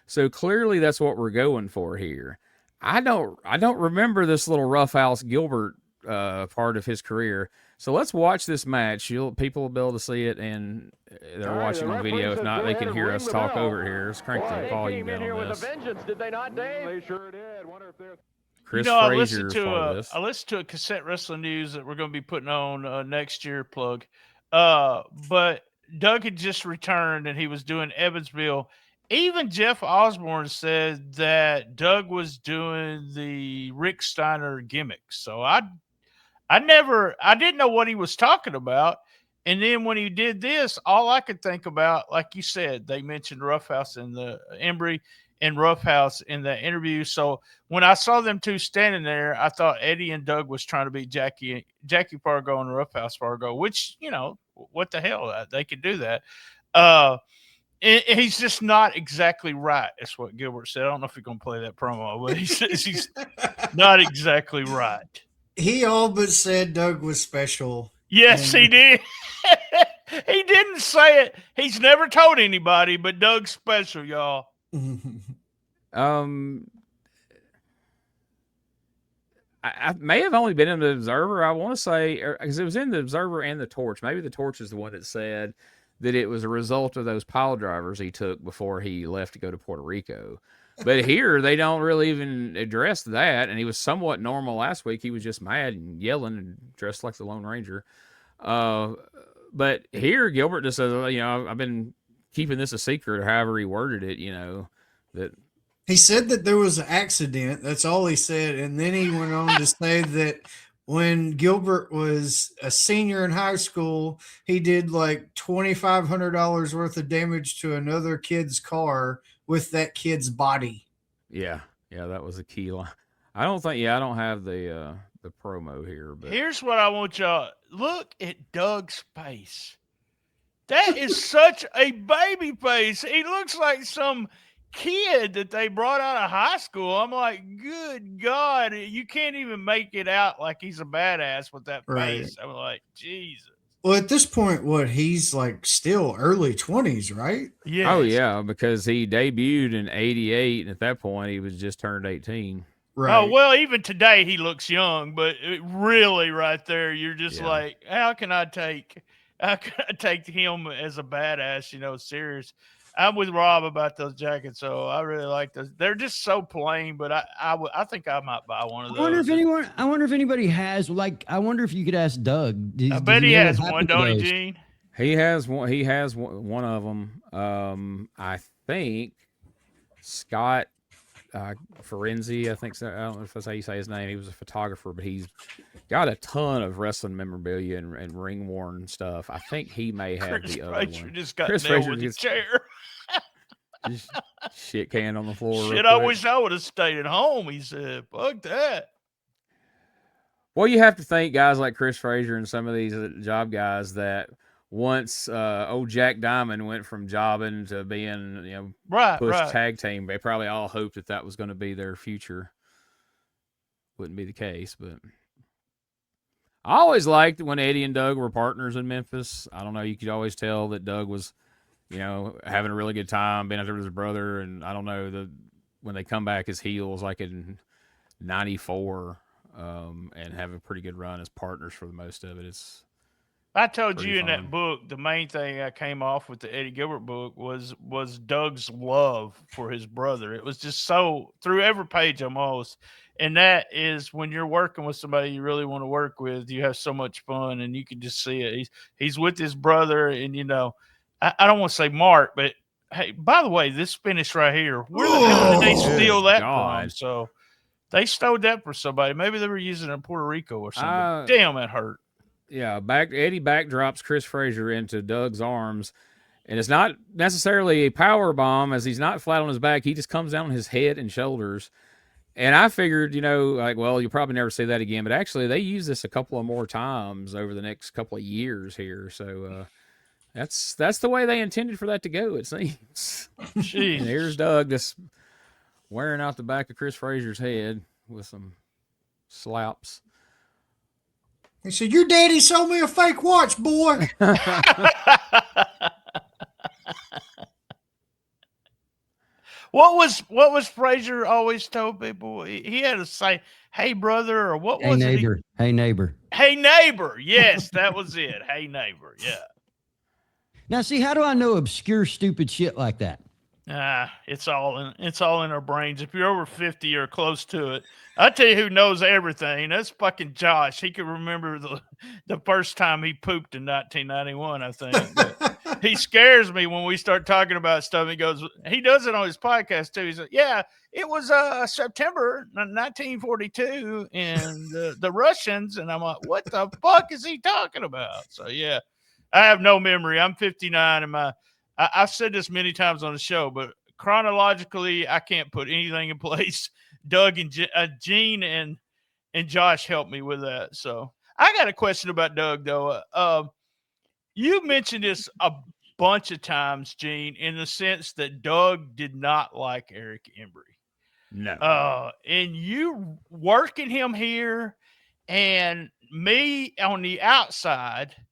So clearly that's what we're going for here. I don't remember this little Roughhouse Gilbert part of his career. So let's watch this match. People will be able to see it, and they're watching on video. If not, they can hear us talk over here. Let's crank the volume down on this. Did they not, Dave? They sure did. Wonder if they're... Chris Frazier I listened to a Cassette Wrestling News that we're going to be putting on next year, plug. But Doug had just returned, and he was doing Evansville. Even Jeff Osborne said that Doug was doing the Rick Steiner gimmick. So I didn't know what he was talking about. And then when he did this, all I could think about, like you said, they mentioned Roughhouse and the Embry and Roughhouse in the interview. So when I saw them two standing there, I thought Eddie and Doug was trying to beat Jackie Fargo and Roughhouse Fargo, which, what the hell? They could do that. He's just not exactly right. That's what Gilbert said. I don't know if you're going to play that promo, but he says he's not exactly right. He all but said Doug was special. Yes, he did. He didn't say it. He's never told anybody, but Doug's special, y'all. I may have only been in the Observer. I want to say, because it was in the Observer and the Torch. Maybe the Torch is the one that said that it was a result of those pile drivers he took before he left to go to Puerto Rico. But here, they don't really even address that, and he was somewhat normal last week. He was just mad and yelling and dressed like the Lone Ranger. But here, Gilbert just says, I've been keeping this a secret, or however he worded it, that he said that there was an accident. That's all he said. And then he went on to say that when Gilbert was a senior in high school, he did like $2,500 worth of damage to another kid's car with that kid's body. Yeah, that was a key line. I don't have the promo here, but here's what I want y'all look at Doug's face. That is such a baby face. He looks like some kid that they brought out of high school. I'm like, good God, you can't even make it out like he's a badass with that face. I'm like, Jesus. Well, at this point, he's like still early 20s, right? Yeah. Oh, yeah, because he debuted in 88, and at that point, he was just turned 18. Right. Oh, well, even today he looks young, but really right there, you're just like, how can I take him as a badass, serious? I'm with Rob about those jackets, so I really like those. They're just so plain, but I think I might buy one of those. I wonder if anybody has, I wonder if you could ask Doug. I bet he has one, don't he, Gene? He has one. He has one of them. I think Scott Ferenzi, I think so. I don't know if that's how you say his name. He was a photographer, but he's got a ton of wrestling memorabilia and ring worn stuff. I think he may have Chris the other Frazier one. just got Chris nailed Frazier with the just chair. Just shit canned on the floor. Shit, I wish I would have stayed at home, he said. Fuck that. Well, you have to think guys like Chris Frazier and some of these job guys that once old Jack Diamond went from jobbing to being, pushed tag team, they probably all hoped that was going to be their future. Wouldn't be the case, but I always liked when Eddie and Doug were partners in Memphis. I don't know, you could always tell that Doug was, having a really good time, being out there with his brother, and I don't know, when they come back as heels, like in 94, and have a pretty good run as partners for the most of it. I told you in fun. that book, the main thing I came off with the Eddie Gilbert book was Doug's love for his brother. It was just so through every page almost. And that is when you're working with somebody you really want to work with, you have so much fun and you can just see it. He's with his brother and, I don't want to say Mark, but hey, by the way, this finish right here, where the hell did they steal that from? So they stole that for somebody. Maybe they were using it in Puerto Rico or something. Damn, that hurt. Yeah, Eddie backdrops Chris Frazier into Doug's arms, and it's not necessarily a power bomb as he's not flat on his back. He just comes down on his head and shoulders. And I figured, you'll probably never see that again. But actually, they use this a couple of more times over the next couple of years here. So that's the way they intended for that to go, it seems. Jeez. And here's Doug just wearing out the back of Chris Frazier's head with some slaps. He said, "Your daddy sold me a fake watch, boy." What was Frazier always told people? He had to say, "Hey, brother," or what was neighbor. it? Hey, neighbor. Hey, neighbor. Yes, that was it. Hey, neighbor. Yeah. Now, see, how do I know obscure, stupid shit like that? It's all in our brains. If you're over 50 or close to it, I tell you who knows everything. That's fucking Josh. He can remember the first time he pooped in 1991, I think. But he scares me when we start talking about stuff. He does it on his podcast too. He's like, yeah, it was September 1942 and the Russians. And I'm like, what the fuck is he talking about? So yeah, I have no memory. I'm 59 and I've said this many times on the show, but chronologically, I can't put anything in place. Doug and Gene and Josh helped me with that. So I got a question about Doug, though. You mentioned this a bunch of times, Gene, in the sense that Doug did not like Eric Embry. No. And you working him here and me on the outside –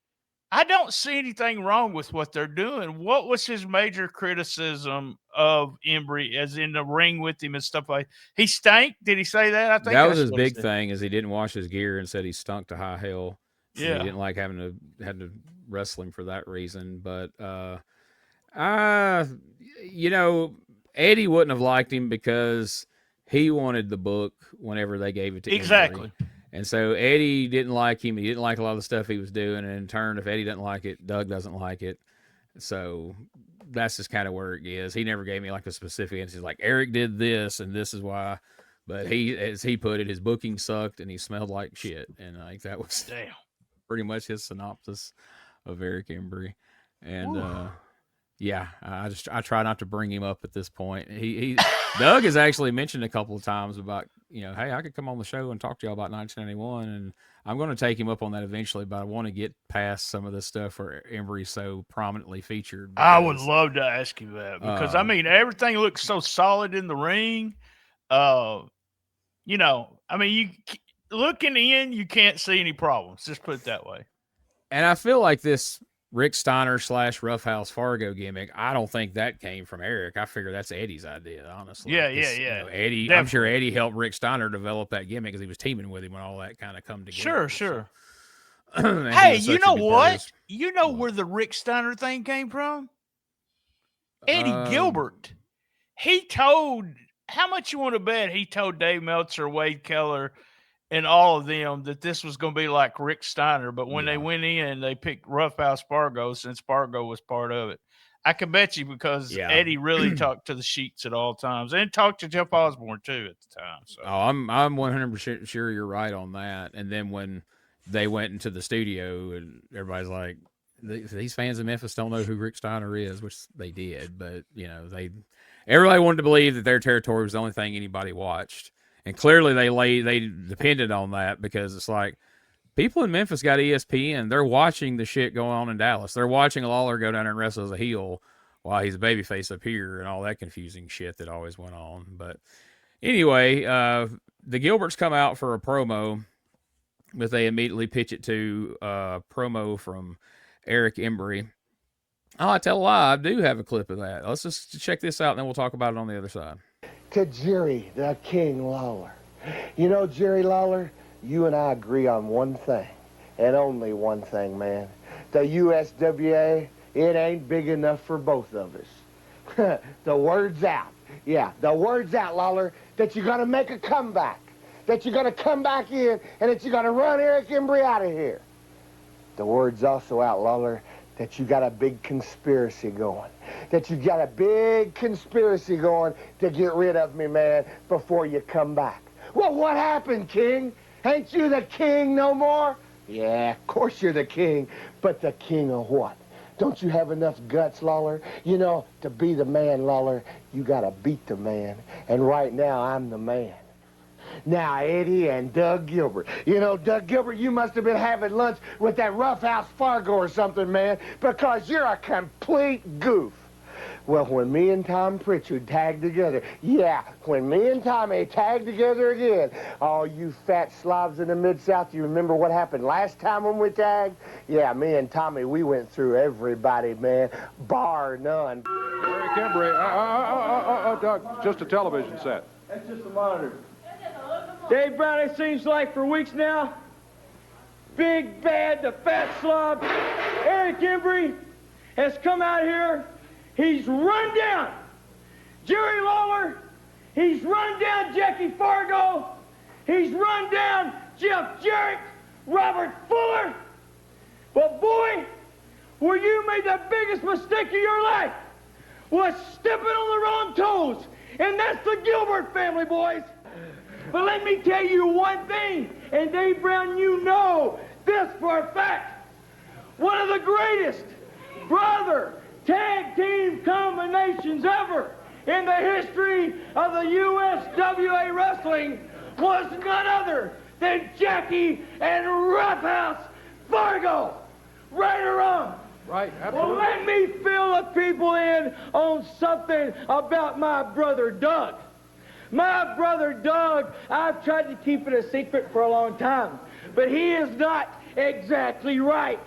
I don't see anything wrong with what they're doing. What was his major criticism of Embry, as in the ring with him and stuff like? He stank. Did he say that? I think that was his big thing. Is he didn't wash his gear and said he stunk to high hell. Yeah. He didn't like had to wrestle him for that reason. But Eddie wouldn't have liked him because he wanted the book whenever they gave it to Exactly. Embry. And so Eddie didn't like him. He didn't like a lot of the stuff he was doing. And in turn, if Eddie doesn't like it, Doug doesn't like it. So that's just kind of where it is. He never gave me like a specific answer. He's like, Eric did this, and this is why. But he, as he put it, his booking sucked, and he smelled like shit. And I think that was pretty much his synopsis of Eric Embry. And I try not to bring him up at this point. He Doug has actually mentioned a couple of times about, hey, I could come on the show and talk to y'all about 1991, and I'm going to take him up on that eventually, but I want to get past some of this stuff where Embry's so promitely featured. I would love to ask you that because, everything looks so solid in the ring. You looking in, you can't see any problems. Just put it that way. And I feel like this Rick Steiner / Roughhouse Fargo gimmick, I don't think that came from Eric. I figure that's Eddie's idea, honestly. Yeah. Eddie, I'm sure Eddie helped Rick Steiner develop that gimmick because he was teaming with him when all that kind of come together. Sure. So, hey, you know what? You know where the Rick Steiner thing came from? Eddie Gilbert. He told, how much you want to bet he told Dave Meltzer, Wade Keller, and all of them that this was going to be like Rick Steiner. But when they went in, they picked Roughhouse Fargo since Fargo was part of it. I can bet you because Eddie really talked to the sheets at all times and talked to Jeff Osborne too at the time. So. Oh, I'm 100% sure you're right on that. And then when they went into the studio and everybody's like, these fans in Memphis don't know who Rick Steiner is, which they did. But, everybody wanted to believe that their territory was the only thing anybody watched. And clearly they depended on that because it's like people in Memphis got ESPN. They're watching the shit going on in Dallas. They're watching Lawler go down there and wrestle as a heel while he's a babyface up here and all that confusing shit that always went on. But anyway, the Gilberts come out for a promo, but they immediately pitch it to a promo from Eric Embry. Oh, I tell a lie. I do have a clip of that. Let's just check this out and then we'll talk about it on the other side. To Jerry, the King Lawler. You know, Jerry Lawler, you and I agree on one thing, and only one thing, man. The USWA, it ain't big enough for both of us. The word's out. Yeah, the word's out, Lawler, that you're going to make a comeback, that you're going to come back in, and that you're going to run Eric Embry out of here. The word's also out, Lawler, that you got a big conspiracy going. That you got a big conspiracy going to get rid of me, man, before you come back. Well, what happened, King? Ain't you the king no more? Yeah, of course you're the king, but the king of what? Don't you have enough guts, Lawler? To be the man, Lawler, you gotta beat the man. And right now, I'm the man. Now, Eddie and Doug Gilbert. Doug Gilbert, you must have been having lunch with that Roughhouse Fargo or something, man, because you're a complete goof. Well, when me and Tom Pritchard tagged together, when me and Tommy tagged together again, all you fat slobs in the Mid-South, you remember what happened last time when we tagged? Yeah, me and Tommy, we went through everybody, man, bar none. Eric Embry, Doug, just a television set. That's just a monitor. Dave Brown, it seems like for weeks now, Big Bad, the fat slob, Eric Embry has come out here. He's run down Jerry Lawler. He's run down Jackie Fargo. He's run down Jeff Jarrett, Robert Fuller. But boy, where you made the biggest mistake of your life was stepping on the wrong toes. And that's the Gilbert family, boys. But let me tell you one thing, and Dave Brown, you know this for a fact. One of the greatest brother tag team combinations ever in the history of the USWA Wrestling was none other than Jackie and Roughhouse Fargo. Right or wrong? Right, absolutely. Well, let me fill the people in on something about my brother Doug. My brother Doug, I've tried to keep it a secret for a long time, but he is not exactly right.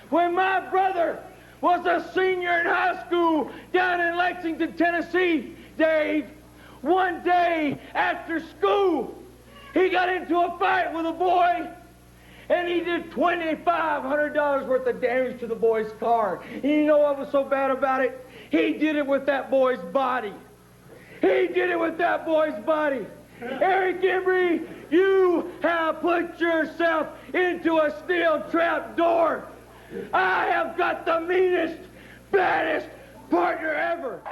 When my brother was a senior in high school down in Lexington, Tennessee, Dave, one day after school, he got into a fight with a boy, and he did $2,500 worth of damage to the boy's car. And you know what was so bad about it? He did it with that boy's body. He did it with that boy's body. Eric Embry, you have put yourself into a steel trap door. I have got the meanest, baddest partner ever.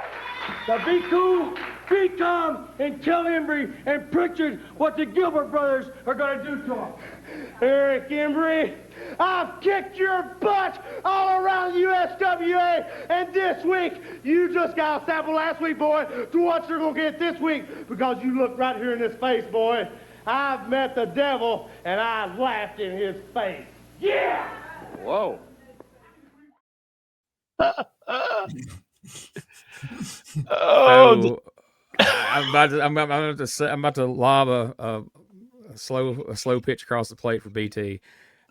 Now be cool, be calm, and tell Embry and Pritchard what the Gilbert brothers are going to do to him. Eric Embry, I've kicked your butt all around the USWA, and this week, you just got a sample last week, boy, to what you're going to get this week, because you look right here in this face, boy. I've met the devil, and I laughed in his face. Yeah! Whoa. So, I'm about to lob a slow pitch across the plate for BT.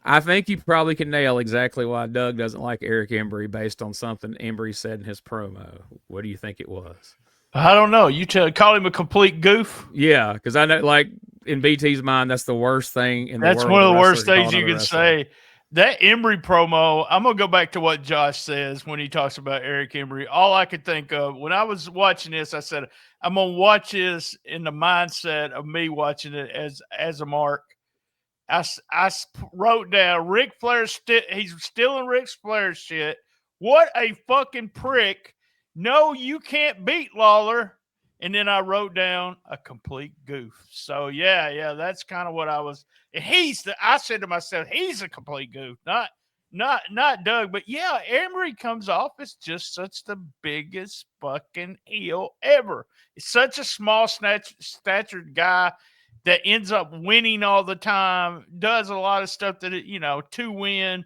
I think you probably can nail exactly why Doug doesn't like Eric Embry based on something Embry said in his promo. What do you think it was? I don't know. You call him a complete goof? Yeah, because I know, like, in BT's mind, that's the worst thing in the world. That's one of the worst things you can say. That Embry promo, I'm going to go back to what Josh says when he talks about Eric Embry. All I could think of when I was watching this, I said, I'm going to watch this in the mindset of me watching it as a mark. I wrote down Ric Flair, he's stealing Ric Flair's shit. What a fucking prick. No, you can't beat Lawler. And then I wrote down a complete goof. So yeah, that's kind of what I was. I said to myself, he's a complete goof, not Doug. But yeah, Embry comes off as just such the biggest fucking heel ever. It's such a small statured guy that ends up winning all the time, does a lot of stuff that, to win.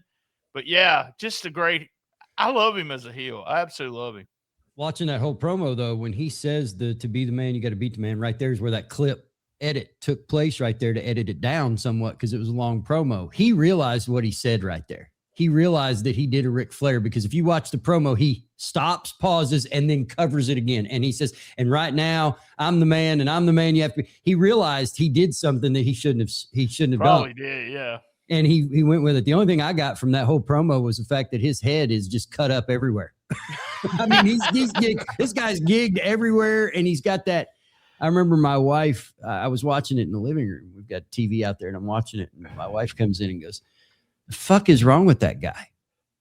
But yeah, just I love him as a heel. I absolutely love him. Watching that whole promo, though, when he says to be the man, you got to beat the man, right there's where that clip edit took place right there to edit it down somewhat because it was a long promo. He realized what he said right there. He realized that he did a Ric Flair because if you watch the promo, he stops, pauses, and then covers it again. And he says, and right now, I'm the man, and I'm the man you have to be. He realized he did something that he shouldn't have Probably done. Did, yeah. And he went with it. The only thing I got from that whole promo was the fact that his head is just cut up everywhere. I mean, this guy's gigged everywhere, and he's got that. I remember my wife, I was watching it in the living room. We've got TV out there, and I'm watching it, and my wife comes in and goes, the fuck is wrong with that guy?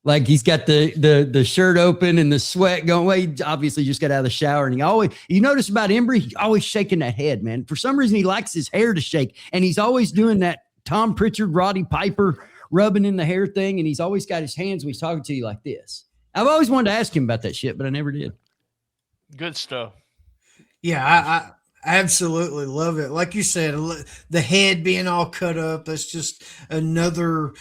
Like, he's got the shirt open and the sweat going away. He obviously just got out of the shower, and you notice about Embry, he's always shaking that head, man. For some reason, he likes his hair to shake, and he's always doing that Tom Pritchard, Roddy Piper rubbing in the hair thing, and he's always got his hands when he's talking to you like this. I've always wanted to ask him about that shit, but I never did. Good stuff. Yeah, I absolutely love it. Like you said, the head being all cut up, that's just another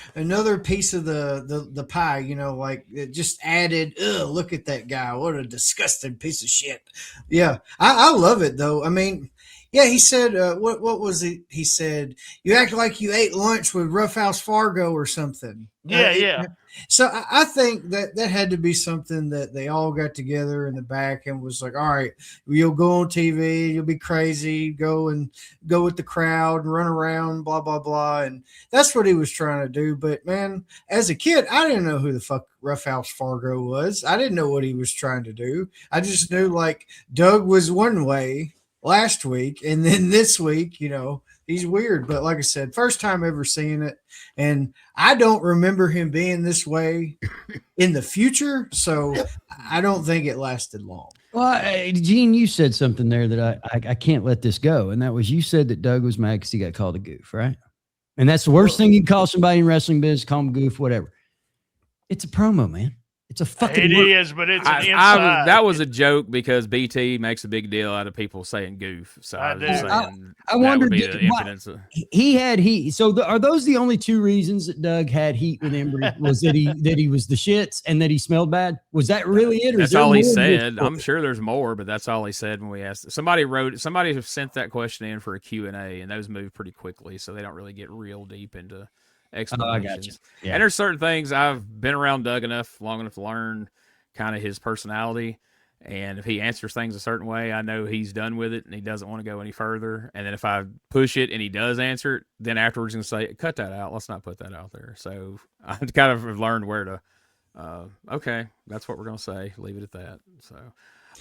piece of the pie, like it just added, look at that guy. What a disgusting piece of shit. Yeah, I love it, though. I mean, yeah, he said, what was it? He said, you act like you ate lunch with Roughhouse Fargo or something. Yeah. So I think that had to be something that they all got together in the back and was like, all right, you'll go on TV, you'll be crazy, go with the crowd and run around, blah, blah, blah. And that's what he was trying to do. But, man, as a kid, I didn't know who the fuck Roughhouse Fargo was. I didn't know what he was trying to do. I just knew, like, Doug was one way last week, and then this week, he's weird. But like I said, first time ever seeing it, and I don't remember him being this way in the future, so I don't think it lasted long. Well, Gene, you said something there that I can't let this go, and that was you said that Doug was mad because he got called a goof, right? And that's the worst thing you can call somebody in wrestling business, call him goof, whatever. It's a promo, man. It's a fucking. It is, but it's an inside. That was a joke because BT makes a big deal out of people saying goof. So I was just saying I wondered are those the only two reasons that Doug had heat with Embry? Was that he was the shits and that he smelled bad? Was that really it? Or that's all he said. I'm sure there's more, but that's all he said when we asked. Somebody sent that question in for a Q&A, and those moved pretty quickly, so they don't really get real deep into explanations. I got you. Yeah. And there's certain things I've been around Doug long enough to learn kind of his personality And if he answers things a certain way, I know he's done with it and he doesn't want to go any further. And then if I push it and he does answer it, then afterwards he's going to say, cut that out. Let's not put that out there. So I kind of have learned where to, okay, that's what we're going to say. Leave it at that. So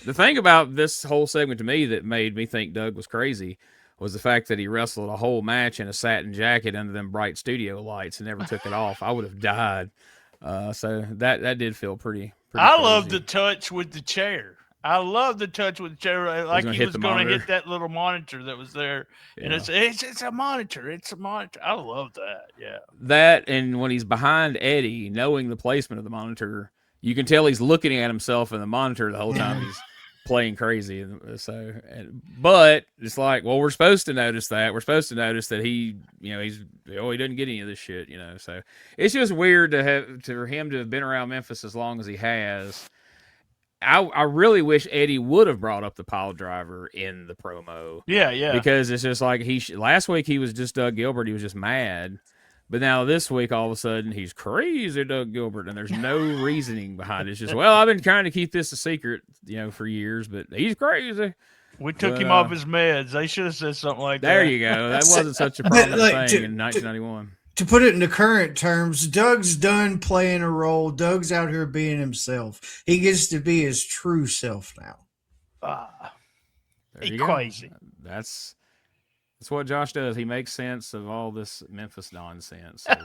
the thing about this whole segment to me that made me think Doug was crazy was the fact that he wrestled a whole match in a satin jacket under them bright studio lights and never took it off. I would have died. So that did feel pretty I crazy. love the touch with the chair. I love the touch with the chair. Like he was going to hit that little monitor that was there. Yeah. And it's a monitor. It's a monitor. I love that. Yeah. That, and when he's behind Eddie, knowing the placement of the monitor, you can tell he's looking at himself in the monitor the whole time he's playing crazy. So, but it's like, well, we're supposed to notice that. We're supposed to notice that he doesn't get any of this shit, So it's just weird for him to have been around Memphis as long as he has. I really wish Eddie would have brought up the pile driver in the promo. Yeah. Because it's just like last week he was just Doug Gilbert. He was just mad. But now this week, all of a sudden, he's crazy Doug Gilbert, and there's no reasoning behind it. It's just, well, I've been trying to keep this a secret, for years, but he's crazy. We took him off his meds. They should have said something like that. There you go. That wasn't such a prominent thing in 1991. To put it into current terms, Doug's done playing a role. Doug's out here being himself. He gets to be his true self now. He's crazy. That's what Josh does. He makes sense of all this Memphis nonsense. So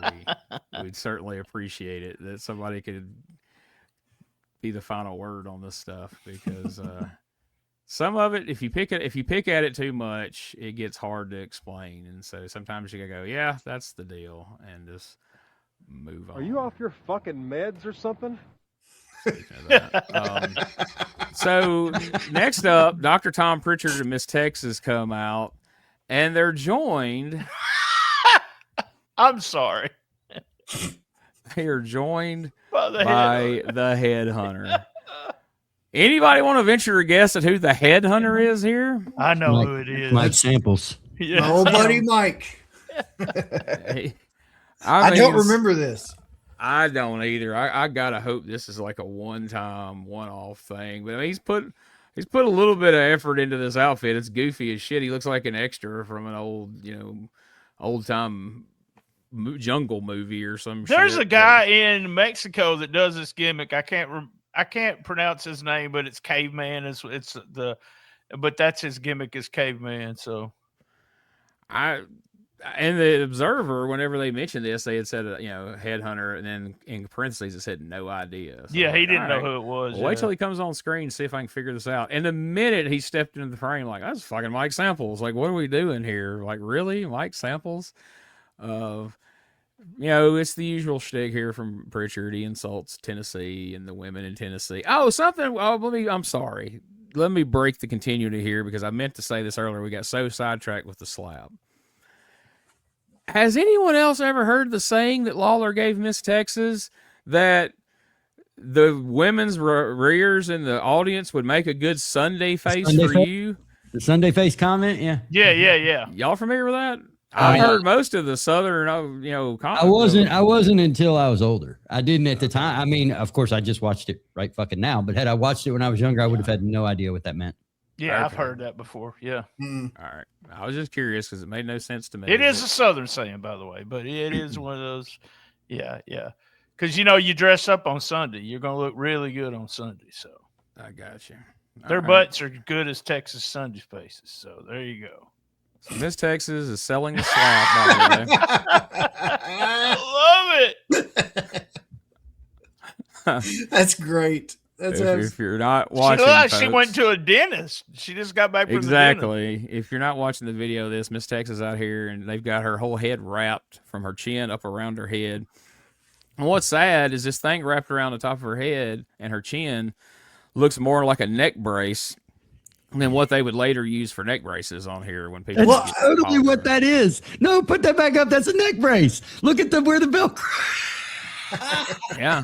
we'd certainly appreciate it that somebody could be the final word on this stuff, because some of it, if you pick at it too much, it gets hard to explain, and so sometimes you gotta go, yeah, that's the deal, and just move on. Are you off your fucking meds or something? So next up, Dr. Tom Pritchard and Miss Texas come out. And they're joined. I'm sorry. They are joined by the headhunter. Anybody want to venture a guess at who the headhunter is here? I know who it is. Mike Samples. Yeah. My old buddy Mike. I don't remember this. I don't either. I gotta hope this is like a one-time, one-off thing. But I mean, he's put a little bit of effort into this outfit. It's goofy as shit. He looks like an extra from an old time jungle movie or some shit. There's a guy in Mexico that does this gimmick. I can't pronounce his name, but it's Caveman. But that's his gimmick is Caveman. So and the Observer, whenever they mentioned this, they had said, headhunter, and then in parentheses it said no idea. So yeah, he didn't know who it was. Well, wait till he comes on screen and see if I can figure this out. And the minute he stepped into the frame, like, that's fucking Mike Samples. Like, what are we doing here? Like, really? Mike Samples? It's the usual shtick here from Pritchard. He insults Tennessee and the women in Tennessee. I'm sorry. Let me break the continuity here, because I meant to say this earlier. We got so sidetracked with the slap. Has anyone else ever heard the saying that Lawler gave Miss Texas, that the women's rears in the audience would make a good Sunday face for you? The Sunday face comment, yeah. Yeah. Y'all familiar with that? I've heard most of the Southern, comments. I wasn't until I was older. I didn't at the time. I mean, of course, I just watched it right fucking now. But had I watched it when I was younger, I would have had no idea what that meant. Yeah, okay. I've heard that before. Yeah. All right. I was just curious because it made no sense to me. It is a Southern saying, by the way, but it is one of those. Yeah. Because, you dress up on Sunday. You're going to look really good on Sunday. So I got you. Their butts are good as Texas Sunday faces. So there you go. So Miss Texas is selling the slap, by the way. I love it. That's great. If you're not watching, she went to a dentist. She just got back from the dentist. Exactly. If you're not watching the video of this, Miss Texas out here, and they've got her whole head wrapped from her chin up around her head. And what's sad is this thing wrapped around the top of her head and her chin looks more like a neck brace than what they would later use for neck braces on here when people. That's totally what that is. No, put that back up. That's a neck brace. Look at where the Velcro. Yeah.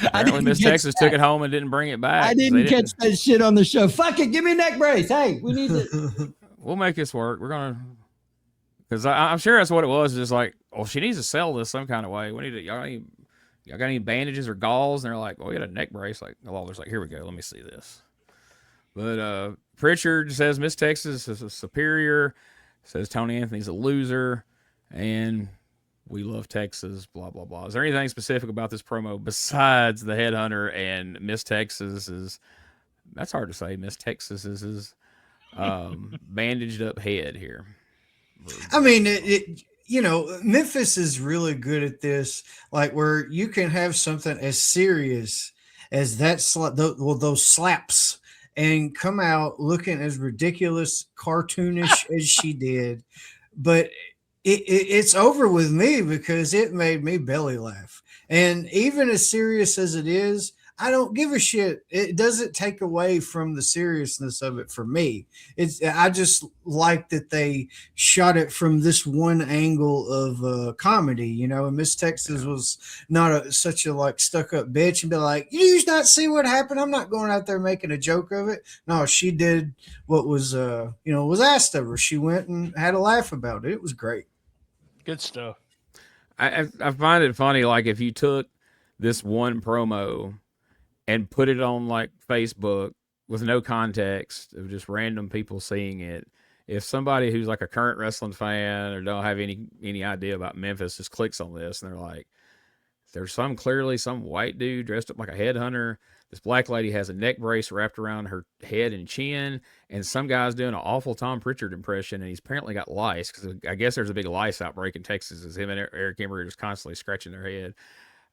Apparently Miss Texas took it home and didn't bring it back. I didn't catch that shit on the show. Fuck it. Give me a neck brace. Hey, we need to. We'll make this work. We're going to. Because I'm sure that's what it was. Just like, she needs to sell this some kind of way. We need to. Y'all got any bandages or gauze? And they're like, we got a neck brace. Like, the Lawler's like, here we go. Let me see this. But Pritchard says Miss Texas is a superior, says Tony Anthony's a loser, and we love Texas, blah, blah, blah. Is there anything specific about this promo besides the headhunter and Miss Texas is, that's hard to say, Miss Texas is his bandaged up head here? I mean, Memphis is really good at this, like where you can have something as serious as that, those slaps, and come out looking as ridiculous, cartoonish as she did. But it's over with me because it made me belly laugh. And even as serious as it is, I don't give a shit. It doesn't take away from the seriousness of it for me. I just like that they shot it from this one angle of comedy, and Miss Texas was not such a like stuck up bitch and be like, you not see what happened? I'm not going out there making a joke of it. No, she did what was, was asked of her. She went and had a laugh about it. It was great. Good stuff. I find it funny, like if you took this one promo and put it on like Facebook with no context of just random people seeing it, if somebody who's like a current wrestling fan or don't have any idea about Memphis just clicks on this and they're like, there's clearly some white dude dressed up like a headhunter. This black lady has a neck brace wrapped around her head and chin, and some guy's doing an awful Tom Pritchard impression, and he's apparently got lice, because I guess there's a big lice outbreak in Texas as him and Eric Emery are just constantly scratching their head.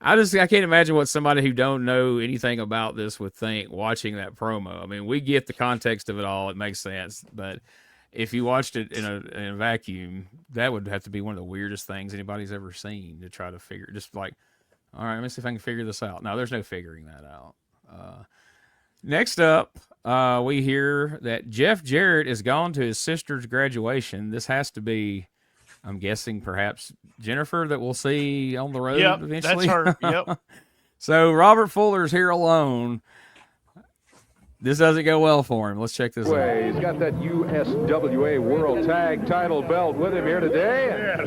I can't imagine what somebody who don't know anything about this would think watching that promo. I mean, we get the context of it all. It makes sense. But if you watched it in a vacuum, that would have to be one of the weirdest things anybody's ever seen to try to figure. Just like, all right, let me see if I can figure this out. No, there's no figuring that out. Next up, we hear that Jeff Jarrett is gone to his sister's graduation. This has to be, I'm guessing, perhaps Jennifer that we'll see on the road eventually. That's her. Yep. So Robert Fuller's here alone. This doesn't go well for him. Let's check this out. He's got that USWA World Tag Title belt with him here today. Yeah,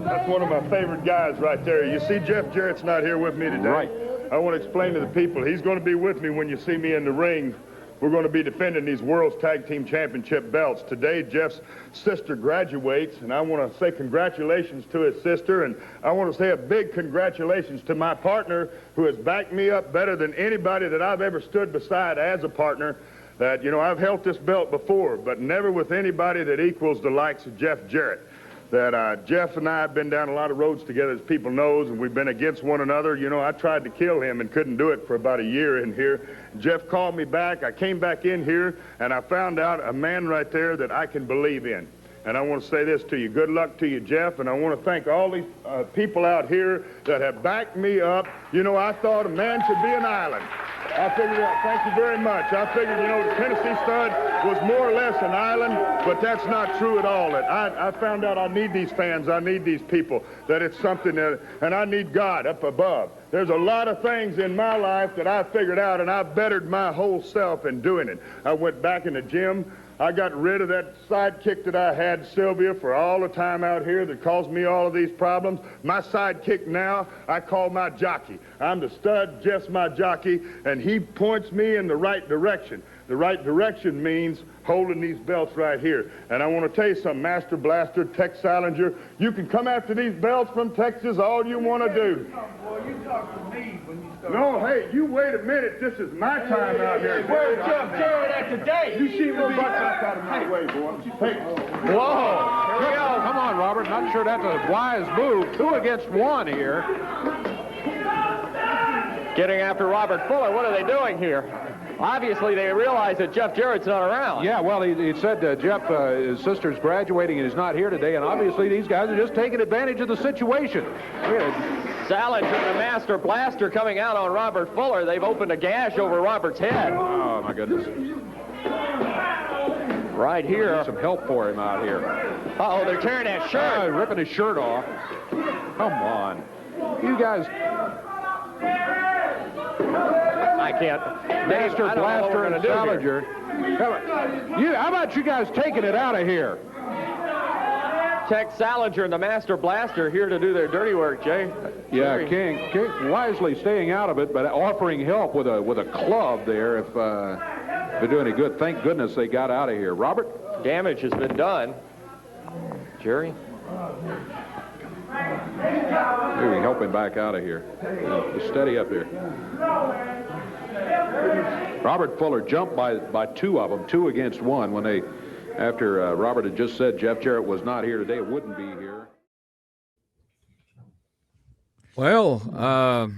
that's one of my favorite guys right there. You see, Jeff Jarrett's not here with me today. Right. I want to explain to the people, he's going to be with me when you see me in the ring. We're going to be defending these World's Tag Team Championship belts. Today, Jeff's sister graduates, and I want to say congratulations to his sister, and I want to say a big congratulations to my partner who has backed me up better than anybody that I've ever stood beside as a partner. That, I've held this belt before, but never with anybody that equals the likes of Jeff Jarrett. That Jeff and I have been down a lot of roads together, as people knows, and we've been against one another. I tried to kill him and couldn't do it for about a year in here. Jeff called me back. I came back in here, and I found out a man right there that I can believe in. And I want to say this to you. Good luck to you, Jeff, and I want to thank all these people out here that have backed me up. I thought a man should be an island. I figured out, thank you very much. I figured, the Tennessee Stud was more or less an island, but that's not true at all. I found out I need these fans, I need these people, that it's something that, and I need God up above. There's a lot of things in my life that I figured out, and I bettered my whole self in doing it. I went back in the gym. I got rid of that sidekick that I had, Sylvia, for all the time out here that caused me all of these problems. My sidekick now, I call my jockey. I'm the stud, Jeff's my jockey, and he points me in the right direction. The right direction means holding these belts right here. And I want to tell you something, Master Blaster, Tex Salinger, you can come after these belts from Texas all you want to do. Boy, you talk to me when you start. No, hey, you wait a minute. This is my time out here. Where's Jeff Jarrett at today? You see me butt back out of my way, boy. Hey. Whoa. Here we go. Come on, Robert. Not sure that's a wise move. 2 against 1 here. Getting after Robert Fuller. What are they doing here? Obviously, they realize that Jeff Jarrett's not around. Yeah, well, he said Jeff, his sister's graduating and is not here today, and obviously these guys are just taking advantage of the situation. Salinger and the Master Blaster coming out on Robert Fuller. They've opened a gash over Robert's head. Oh, my goodness. Right here. Some help for him out here. Uh-oh, they're tearing that shirt. Ripping his shirt off. Come on. You guys... I can't. Master Blaster and Salinger. How about you guys taking it out of here? Tex Salinger and the Master Blaster here to do their dirty work, Jay. Yeah, King wisely staying out of it, but offering help with a club there if do any good. Thank goodness they got out of here. Robert? Damage has been done. Jerry? Maybe we can help him back out of here. Just steady up here. Robert Fuller jumped by two of them, 2 against 1, when they, after Robert had just said Jeff Jarrett was not here today, wouldn't be here. Well,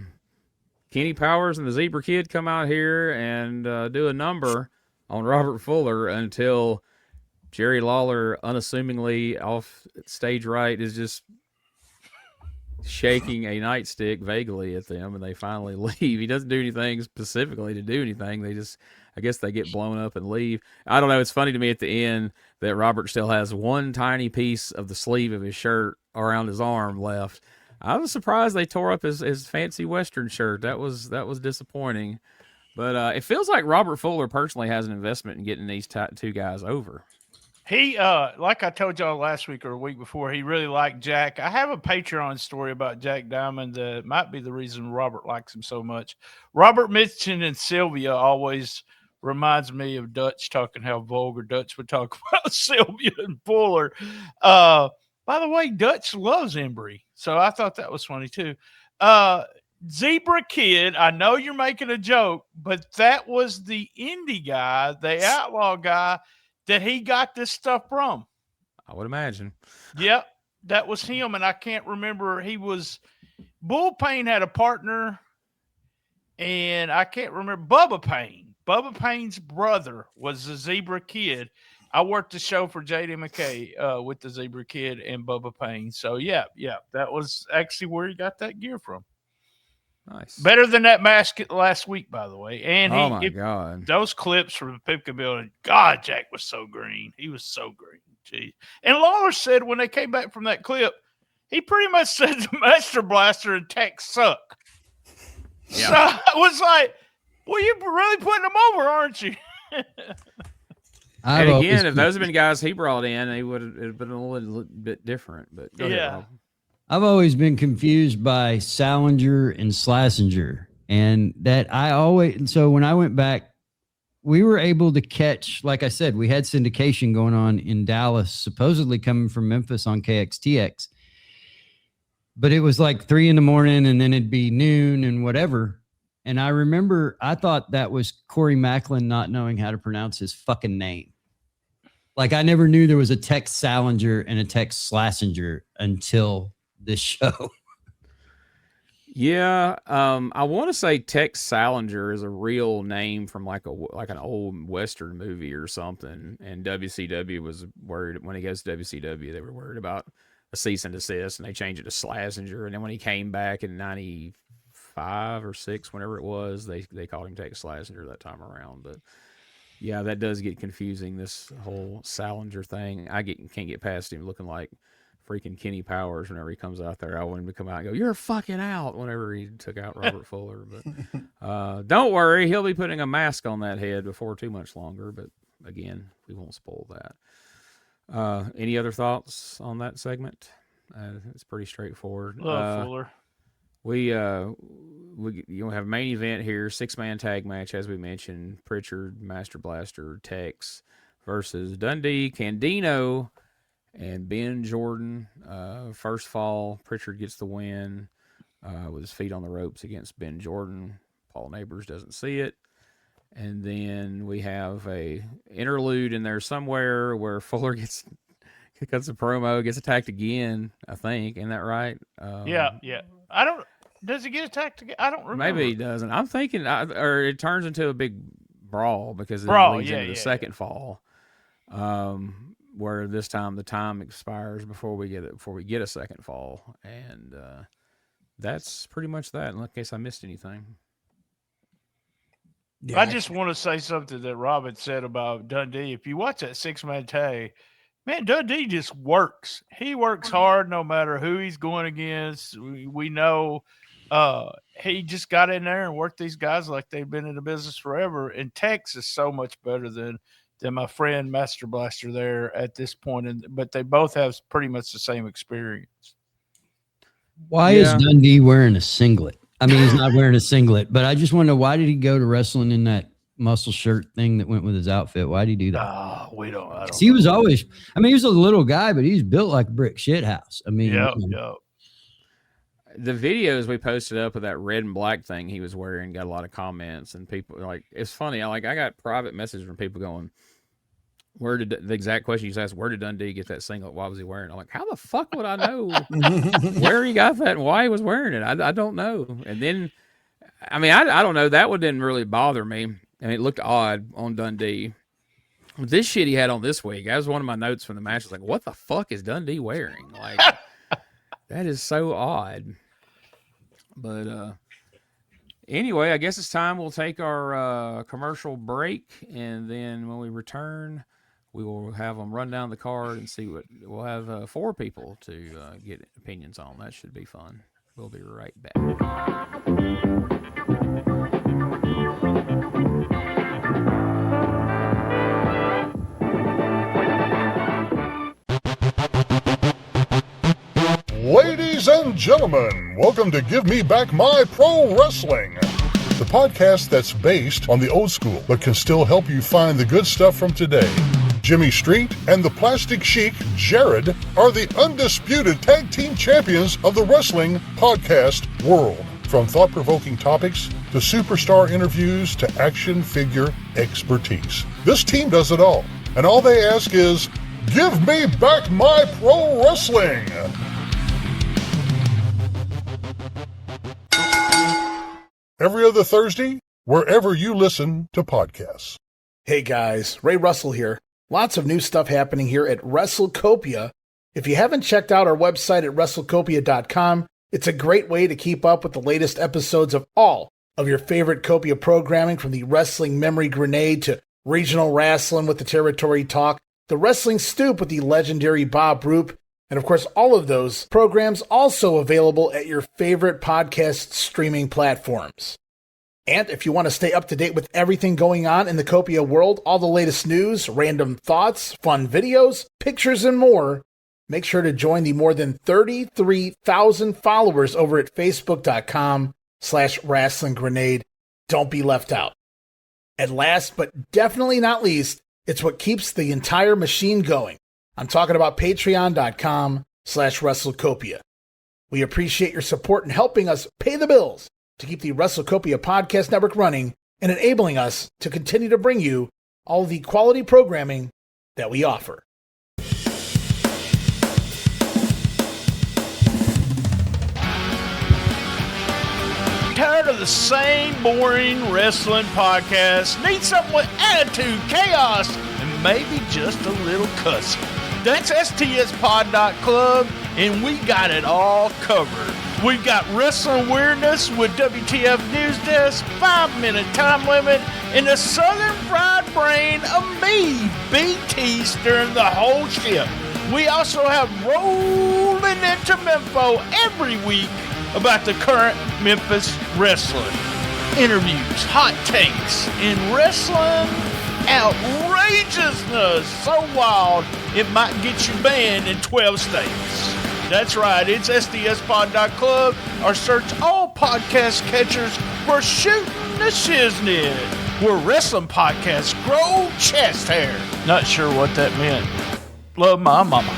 Kenny Powers and the Zebra Kid come out here and do a number on Robert Fuller until Jerry Lawler, unassumingly off stage right, is just shaking a nightstick vaguely at them, and they finally leave. He doesn't do anything specifically to do anything. They just, I guess they get blown up and leave. I don't know. It's funny to me at the end that Robert still has one tiny piece of the sleeve of his shirt around his arm left. I was surprised they tore up his fancy Western shirt. That was disappointing. But it feels like Robert Fuller personally has an investment in getting these two guys over. He, like I told y'all last week or a week before, he really liked Jack. I have a Patreon story about Jack Diamond that might be the reason Robert likes him so much. Robert mentioning Sylvia always reminds me of Dutch talking how vulgar Dutch would talk about Sylvia and Fuller. By the way, Dutch loves Embry, so I thought that was funny too. Zebra Kid, I know you're making a joke, but that was the indie guy, the outlaw guy, that he got this stuff from. I would imagine. Yep, that was him, and I can't remember. He was Bull Payne had a partner, and I can't remember. Bubba Payne. Bubba Payne's brother was the Zebra Kid. I worked the show for J.D. McKay with the Zebra Kid and Bubba Payne. So, yeah, that was actually where he got that gear from. Nice. Better than that mask last week, by the way. And oh, my God. Those clips from the Pipkin building, God, Jack was so green. He was so green. Jeez. And Lawler said when they came back from that clip, he pretty much said the Master Blaster and Tex suck. Yeah. So I was like, well, you're really putting them over, aren't you? And again, if those had been guys he brought in, they would have been a little bit different. But go ahead, Rob. I've always been confused by Salinger and Slazenger, and that so when I went back, we were able to catch, like I said, we had syndication going on in Dallas, supposedly coming from Memphis on KXTX, but it was like 3 a.m. and then it'd be noon and whatever. And I remember I thought that was Corey Macklin not knowing how to pronounce his fucking name. Like I never knew there was a Tex Salinger and a Tex Slazenger until this show. Yeah, I want to say Tex Salinger is a real name from like an old Western movie or something. And WCW was worried when he goes to WCW, they were worried about a cease and desist, and they changed it to Slazenger. And then when he came back in 95 or 6, whenever it was, they called him Tex Slazenger that time around. But yeah, that does get confusing. This whole Salinger thing, can't get past him looking like freaking Kenny Powers whenever he comes out there. I want him to come out and go, "You're fucking out," whenever he took out Robert Fuller. But don't worry, he'll be putting a mask on that head before too much longer. But again, we won't spoil that. Any other thoughts on that segment? It's pretty straightforward. Fuller. We have a main event here, 6-man tag match, as we mentioned. Pritchard, Master Blaster, Tex versus Dundee, Candino, and Ben Jordan. First fall, Pritchard gets the win with his feet on the ropes against Ben Jordan. Paul Neighbors doesn't see it. And then we have a interlude in there somewhere where Fuller cuts a promo, gets attacked again, I think. Isn't that right? Yeah. Does he get attacked again? I don't remember. Maybe he doesn't. I'm thinking, or it turns into a big brawl because it leads into the second fall. Where this time the time expires before we get a second fall, and that's pretty much that. In case I missed anything, I just want to say something that Robin said about Dundee. If you watch that 6-man tag, man, Dundee just works. He works hard no matter who he's going against. We know he just got in there and worked these guys like they've been in the business forever. And Tex is so much better than my friend Master Blaster there at this point. But they both have pretty much the same experience. Why is Dundee wearing a singlet? I mean, he's not wearing a singlet, but I just want to know, why did he go to wrestling in that muscle shirt thing that went with his outfit? Why did he do that? I don't He was always, I mean, he was a little guy, but he's built like a brick shit house. I mean, the videos we posted up of that red and black thing he was wearing got a lot of comments, and people like, it's funny. I got private messages from people going, where did the exact question you asked, where did Dundee get that singlet? Why was he wearing it? I'm like, how the fuck would I know where he got that and why he was wearing it? I don't know. And then, I mean, I don't know. That one didn't really bother me. I mean, it looked odd on Dundee. This shit he had on this week, that was one of my notes from the match. I was like, what the fuck is Dundee wearing? Like, that is so odd. But anyway, I guess it's time we'll take our commercial break, and then when we return, we will have them run down the card and see what we'll have 4 people to get opinions on. That should be fun. We'll be right back. Ladies and gentlemen, welcome to Give Me Back My Pro Wrestling, the podcast that's based on the old school but can still help you find the good stuff from today. Jimmy Street and the Plastic Chic, Jared, are the undisputed tag team champions of the wrestling podcast world. From thought-provoking topics to superstar interviews to action figure expertise. This team does it all, and all they ask is, give me back my pro wrestling! Every other Thursday, wherever you listen to podcasts. Hey guys, Ray Russell here. Lots of new stuff happening here at WrestleCopia. If you haven't checked out our website at WrestleCopia.com, it's a great way to keep up with the latest episodes of all of your favorite Copia programming, from the Wrestling Memory Grenade to Regional Wrestling with the Territory Talk, the Wrestling Stoop with the legendary Bob Roop, and of course all of those programs also available at your favorite podcast streaming platforms. And if you want to stay up to date with everything going on in the Copia world, all the latest news, random thoughts, fun videos, pictures, and more, make sure to join the more than 33,000 followers over at Facebook.com/Wrestling Grenade. Don't be left out. And last but definitely not least, it's what keeps the entire machine going. I'm talking about Patreon.com/WrestleCopia. We appreciate your support in helping us pay the bills to keep the WrestleCopia Podcast Network running and enabling us to continue to bring you all the quality programming that we offer. Tired of the same boring wrestling podcast? Need something with attitude, chaos, and maybe just a little cussing? That's STSpod.club, and we got it all covered. We've got wrestling weirdness with WTF News Desk, 5-minute time limit, and the Southern Fried Brain of me, BT, steering the whole ship. We also have rolling into Memphis every week about the current Memphis wrestling. Interviews, hot takes, and wrestling outrageousness so wild it might get you banned in 12 states. That's right, it's SDSpod.club, or search all podcast catchers for Shooting the Shiznit, where wrestling podcasts grow chest hair. Not sure what that meant. Love my mama.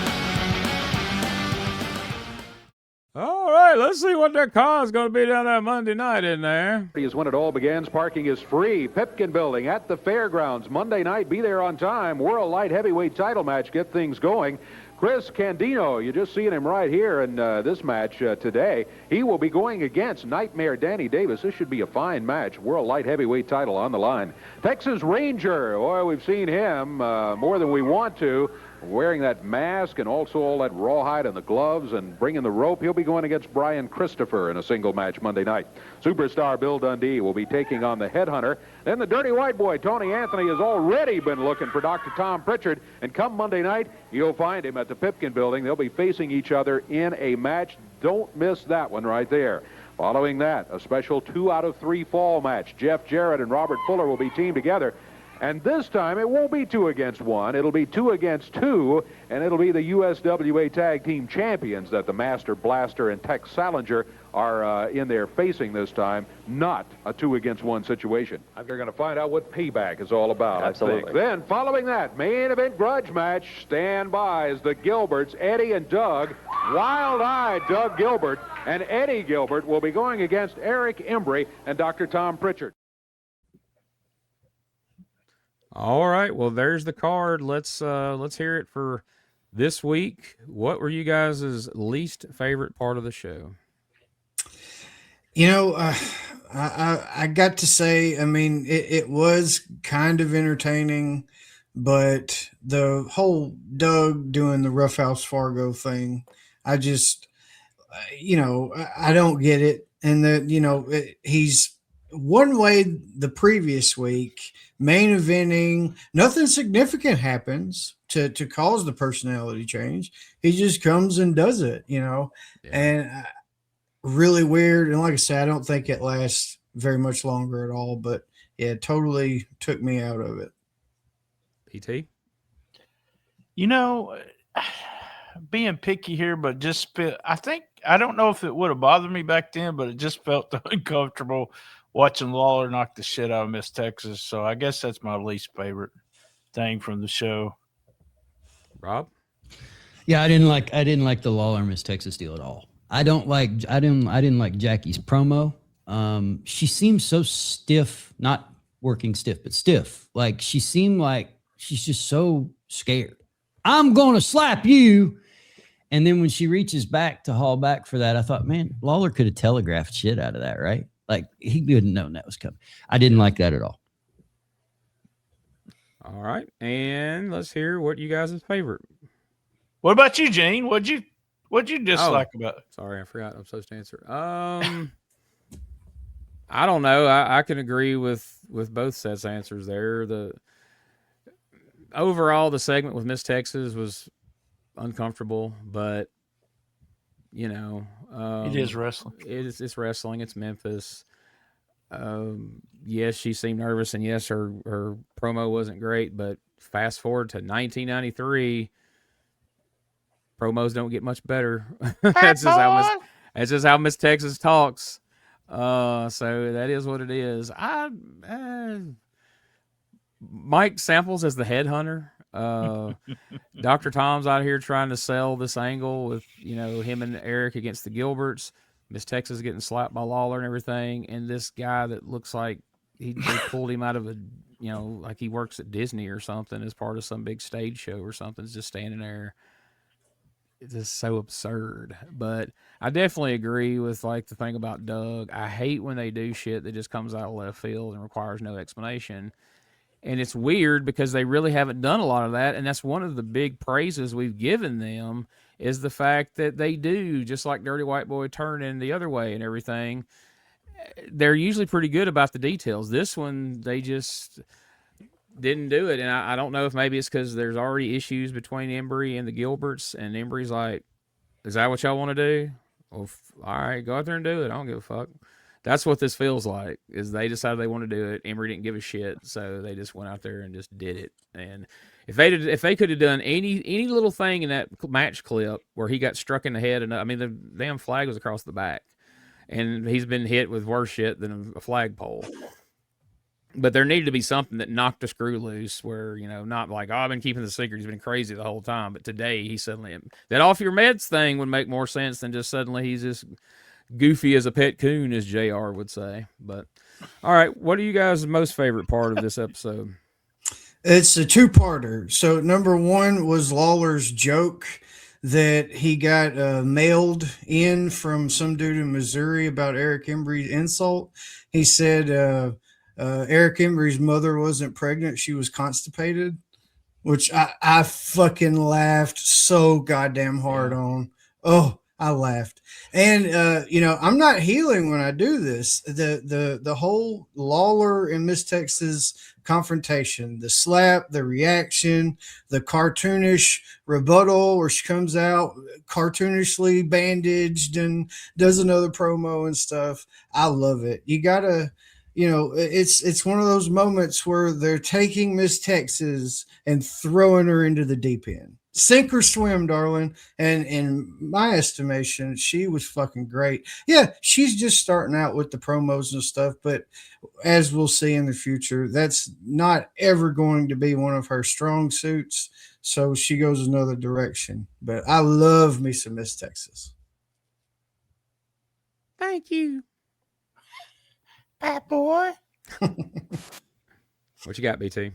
All right, let's see what that car is going to be down there Monday night in there. Is when it all begins. Parking is free. Pipkin Building at the fairgrounds. Monday night, be there on time. World Light Heavyweight title match. Get things going. Chris Candino, you just seen him right here in this match today. He will be going against Nightmare Danny Davis. This should be a fine match. World Light Heavyweight title on the line. Texas Ranger, boy, we've seen him more than we want to, wearing that mask and also all that rawhide and the gloves and bringing the rope. He'll be going against Brian Christopher in a single match Monday night. Superstar Bill Dundee will be taking on the Headhunter. Then the Dirty White Boy, Tony Anthony, has already been looking for Dr. Tom Pritchard. And come Monday night, you'll find him at the Pipkin Building. They'll be facing each other in a match. Don't miss that one right there. Following that, a special 2 out of 3 fall match. Jeff Jarrett and Robert Fuller will be teamed together. And this time it won't be 2 against 1. It'll be 2 against 2, and it'll be the USWA Tag Team Champions that the Master Blaster and Tex Salinger are in there facing this time, not a 2 against 1 situation. They're going to find out what payback is all about. Absolutely. I think. Then, following that, main event grudge match, stand by as the Gilberts, Eddie and Doug, wild-eyed Doug Gilbert, and Eddie Gilbert will be going against Eric Embry and Dr. Tom Pritchard. All right, well, there's the card. Let's hear it for this week. What were you guys' least favorite part of the show? You know, I got to say, I mean, it was kind of entertaining, but the whole Doug doing the Roughhouse Fargo thing, I just, I don't get it. And he's one way the previous week, main eventing, nothing significant happens to cause the personality change. He just comes and does it, and really weird. And like I said, I don't think it lasts very much longer at all, but yeah, it totally took me out of it. PT? Being picky here, but I don't know if it would have bothered me back then, but it just felt uncomfortable watching Lawler knock the shit out of Miss Texas. So I guess that's my least favorite thing from the show. Rob? Yeah, I didn't like the Lawler Miss Texas deal at all. I didn't like Jackie's promo. She seemed so stiff, not working stiff, but stiff. Like she seemed like she's just so scared. I'm gonna slap you. And then when she reaches back to haul back for that, I thought, man, Lawler could have telegraphed shit out of that, right? Like he couldn't know that was coming. I didn't like that at all. All right, and let's hear what you guys' favorite. What about you, Gene? What'd you dislike about it? Sorry, I forgot. I'm supposed to answer. I don't know. I can agree with both sets of answers there. Overall, the segment with Miss Texas was uncomfortable, but it is wrestling. It's wrestling. It's Memphis. Yes, she seemed nervous, and yes, her promo wasn't great. But fast forward to 1993, promos don't get much better. That's just how Miss Texas talks. So that is what it is. Mike Samples as the headhunter. Dr. Tom's out here trying to sell this angle with him and Eric against the Gilberts. Miss Texas getting slapped by Lawler and everything, and this guy that looks like they pulled him out of like he works at Disney or something as part of some big stage show or something. Is just standing there. It's just so absurd. But I definitely agree with the thing about Doug. I hate when they do shit that just comes out of left field and requires no explanation. And it's weird because they really haven't done a lot of that. And that's one of the big praises we've given them is the fact that they do, just like Dirty White Boy turning the other way and everything. They're usually pretty good about the details. This one, they just didn't do it. And I don't know if maybe it's because there's already issues between Embry and the Gilberts. And Embry's like, is that what y'all want to do? Well, all right, go out there and do it. I don't give a fuck. That's what this feels like, is they decided they want to do it. Embry didn't give a shit, so they just went out there and just did it. And if they could have done any little thing in that match clip where he got struck in the head, and I mean the damn flag was across the back, and he's been hit with worse shit than a flagpole. But there needed to be something that knocked a screw loose, where not like, oh, I've been keeping the secret, he's been crazy the whole time, but today he suddenly that off your meds thing would make more sense than just suddenly he's just goofy as a pet coon, as JR would say. But all right, what are you guys' most favorite part of this episode? It's a two-parter. So number one was Lawler's joke that he got mailed in from some dude in Missouri about Eric Embry's insult. He said Eric Embry's mother wasn't pregnant, she was constipated, which I fucking laughed so goddamn hard on. Oh, I laughed. And, I'm not healing when I do this. The whole Lawler and Miss Texas confrontation, the slap, the reaction, the cartoonish rebuttal where she comes out cartoonishly bandaged and does another promo and stuff. I love it. You gotta it's one of those moments where they're taking Miss Texas and throwing her into the deep end. Sink or swim, darling. And in my estimation, she was fucking great. Yeah, she's just starting out with the promos and stuff, but as we'll see in the future, that's not ever going to be one of her strong suits. So she goes another direction. But I love me some Miss Texas. Thank you. Bad boy. What you got, BT?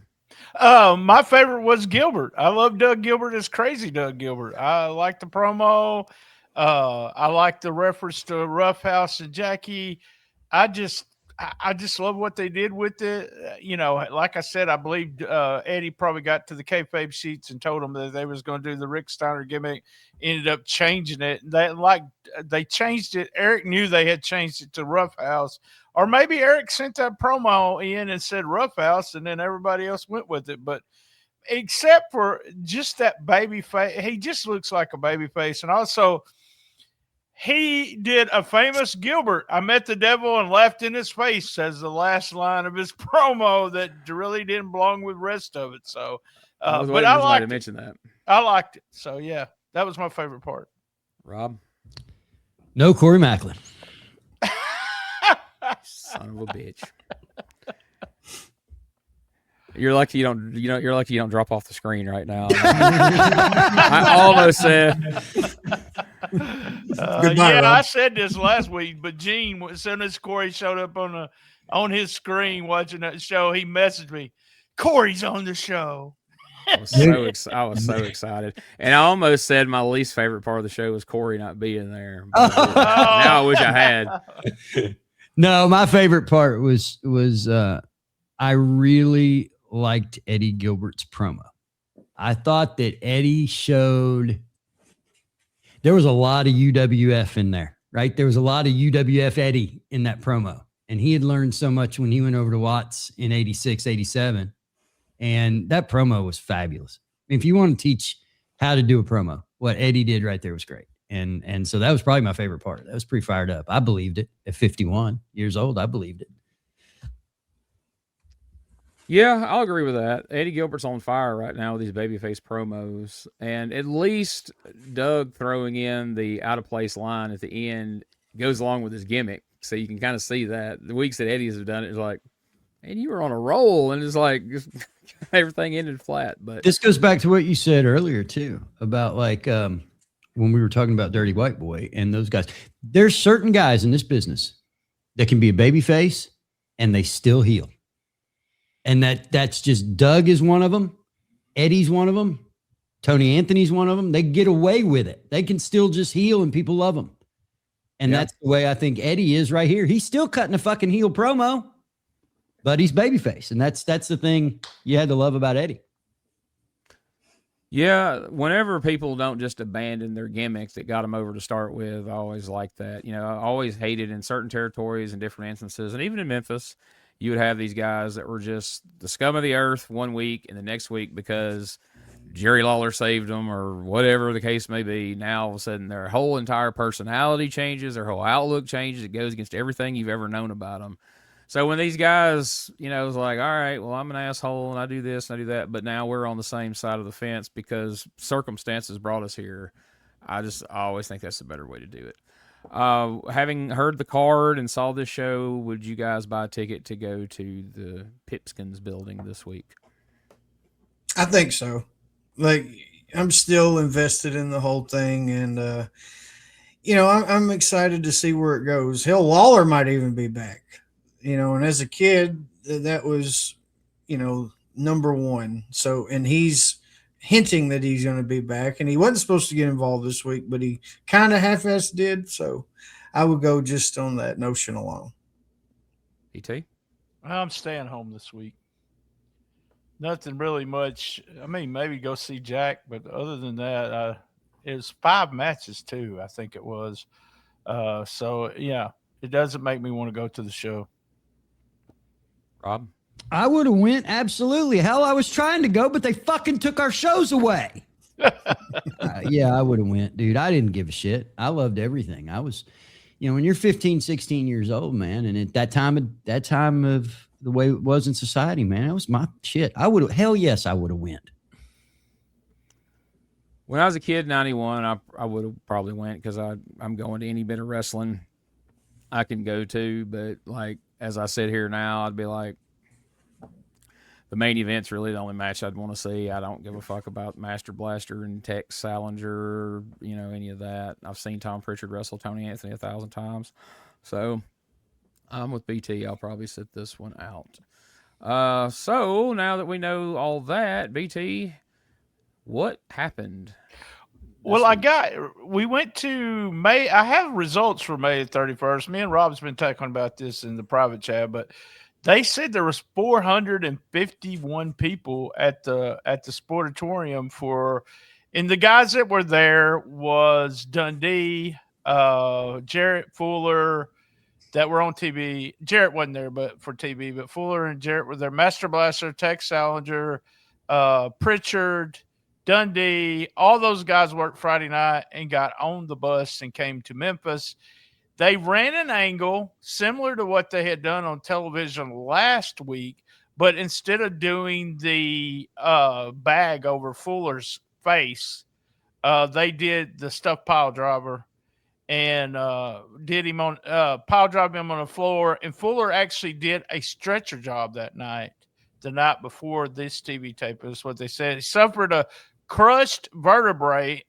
My favorite was Gilbert. I love Doug Gilbert as crazy Doug Gilbert. I like the promo. I like the reference to Rough House and Jackie. I just love what they did with it. Like I said, I believe Eddie probably got to the kayfabe sheets and told them that they was going to do the Rick Steiner gimmick. Ended up changing it. They changed it. Eric knew they had changed it to Rough House, or maybe Eric sent that promo in and said Rough House, and then everybody else went with it. But except for just that baby face, he just looks like a baby face, and also. He did a famous Gilbert. I met the devil and laughed in his face as the last line of his promo that really didn't belong with the rest of it. So, but I liked to mention that. I liked it. So, yeah, that was my favorite part. Rob? No Corey Macklin. Son of a bitch. You're lucky you don't drop off the screen right now. I almost said. I said this last week, but Gene, as soon as Corey showed up on his screen watching that show, he messaged me, "Corey's on the show." I was so excited, and I almost said my least favorite part of the show was Corey not being there. Now I wish I had. No, my favorite part was I really liked Eddie Gilbert's promo. I thought that Eddie showed there was a lot of UWF in there, right? There was a lot of UWF Eddie in that promo. And he had learned so much when he went over to Watts in 86, 87. And that promo was fabulous. If you want to teach how to do a promo, what Eddie did right there was great. And so that was probably my favorite part. That was pretty fired up. I believed it at 51 years old. I believed it. Yeah, I'll agree with that. Eddie Gilbert's on fire right now with these babyface promos. And at least Doug throwing in the out-of-place line at the end goes along with his gimmick. So you can kind of see that. The weeks that Eddie's have done it is like, and you were on a roll. And it's like everything ended flat. But this goes back to what you said earlier, too, about like when we were talking about Dirty White Boy and those guys. There's certain guys in this business that can be a babyface and they still heel. And that's just Doug is one of them. Eddie's one of them. Tony Anthony's one of them. They get away with it. They can still just heel and people love them. And that's the way I think Eddie is right here. He's still cutting a fucking heel promo, but he's babyface. And that's the thing you had to love about Eddie. Yeah, whenever people don't just abandon their gimmicks that got them over to start with, I always like that. I always hated in certain territories and different instances, and even in Memphis, you would have these guys that were just the scum of the earth one week, and the next week because Jerry Lawler saved them or whatever the case may be. Now all of a sudden their whole entire personality changes, their whole outlook changes. It goes against everything you've ever known about them. So when these guys, was like, all right, well, I'm an asshole and I do this and I do that, but now we're on the same side of the fence because circumstances brought us here. I always think that's the better way to do it. Having heard the card and saw this show, would you guys buy a ticket to go to the Pipskins building this week? I think so. Like, I'm still invested in the whole thing, and I'm excited to see where it goes. Hell, Lawler might even be back. And as a kid, that was, number one. So, and he's hinting that he's going to be back, and he wasn't supposed to get involved this week, but he kind of half-assed did. So I would go just on that notion alone. ET? I'm staying home this week. Nothing really much. I mean, maybe go see Jack, but other than that, it was 5 matches too, I think it was. So yeah, it doesn't make me want to go to the show. Rob? I would have went, absolutely. Hell, I was trying to go, but they fucking took our shows away. Yeah, I would have went, dude. I didn't give a shit. I loved everything. when you're 15, 16 years old, man, and at that time of the way it was in society, man, that was my shit. I would have went. When I was a kid, 91, I would have probably went because I'm going to any bit of wrestling I can go to. But like as I sit here now, I'd be like, the main event's really the only match I'd want to see. I don't give a fuck about Master Blaster and Tex Salinger, any of that. I've seen Tom Pritchard wrestle Tony Anthony 1,000 times. So I'm with BT. I'll probably sit this one out. So now that we know all that, BT, what happened? Well, we went to May. I have results for May 31st. Me and Rob's been talking about this in the private chat, but they said there was 451 people at the Sportatorium and the guys that were there was Dundee, Jarrett, Fuller, that were on TV. Jarrett wasn't there, but for TV, but Fuller and Jarrett were there. Master Blaster, Tex Salinger, Pritchard, Dundee, all those guys worked Friday night and got on the bus and came to Memphis. They ran an angle similar to what they had done on television last week, but instead of doing the bag over Fuller's face, they did the stuffed pile driver and did him on pile drive him on the floor. And Fuller actually did a stretcher job that night, the night before this TV tape. Is what they said. He suffered a crushed vertebrae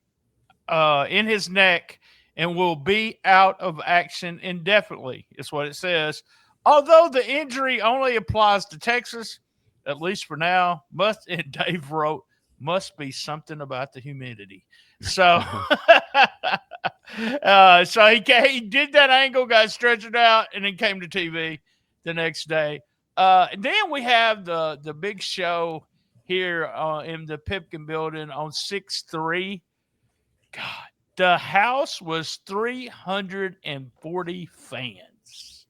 in his neck and will be out of action indefinitely, is what it says. Although the injury only applies to Texas, at least for now, and Dave wrote, must be something about the humidity. So, so he did that angle, got stretched out, and then came to TV the next day. And then we have the big show here in the Pipkin building on 6/3. God, the house was 340 fans.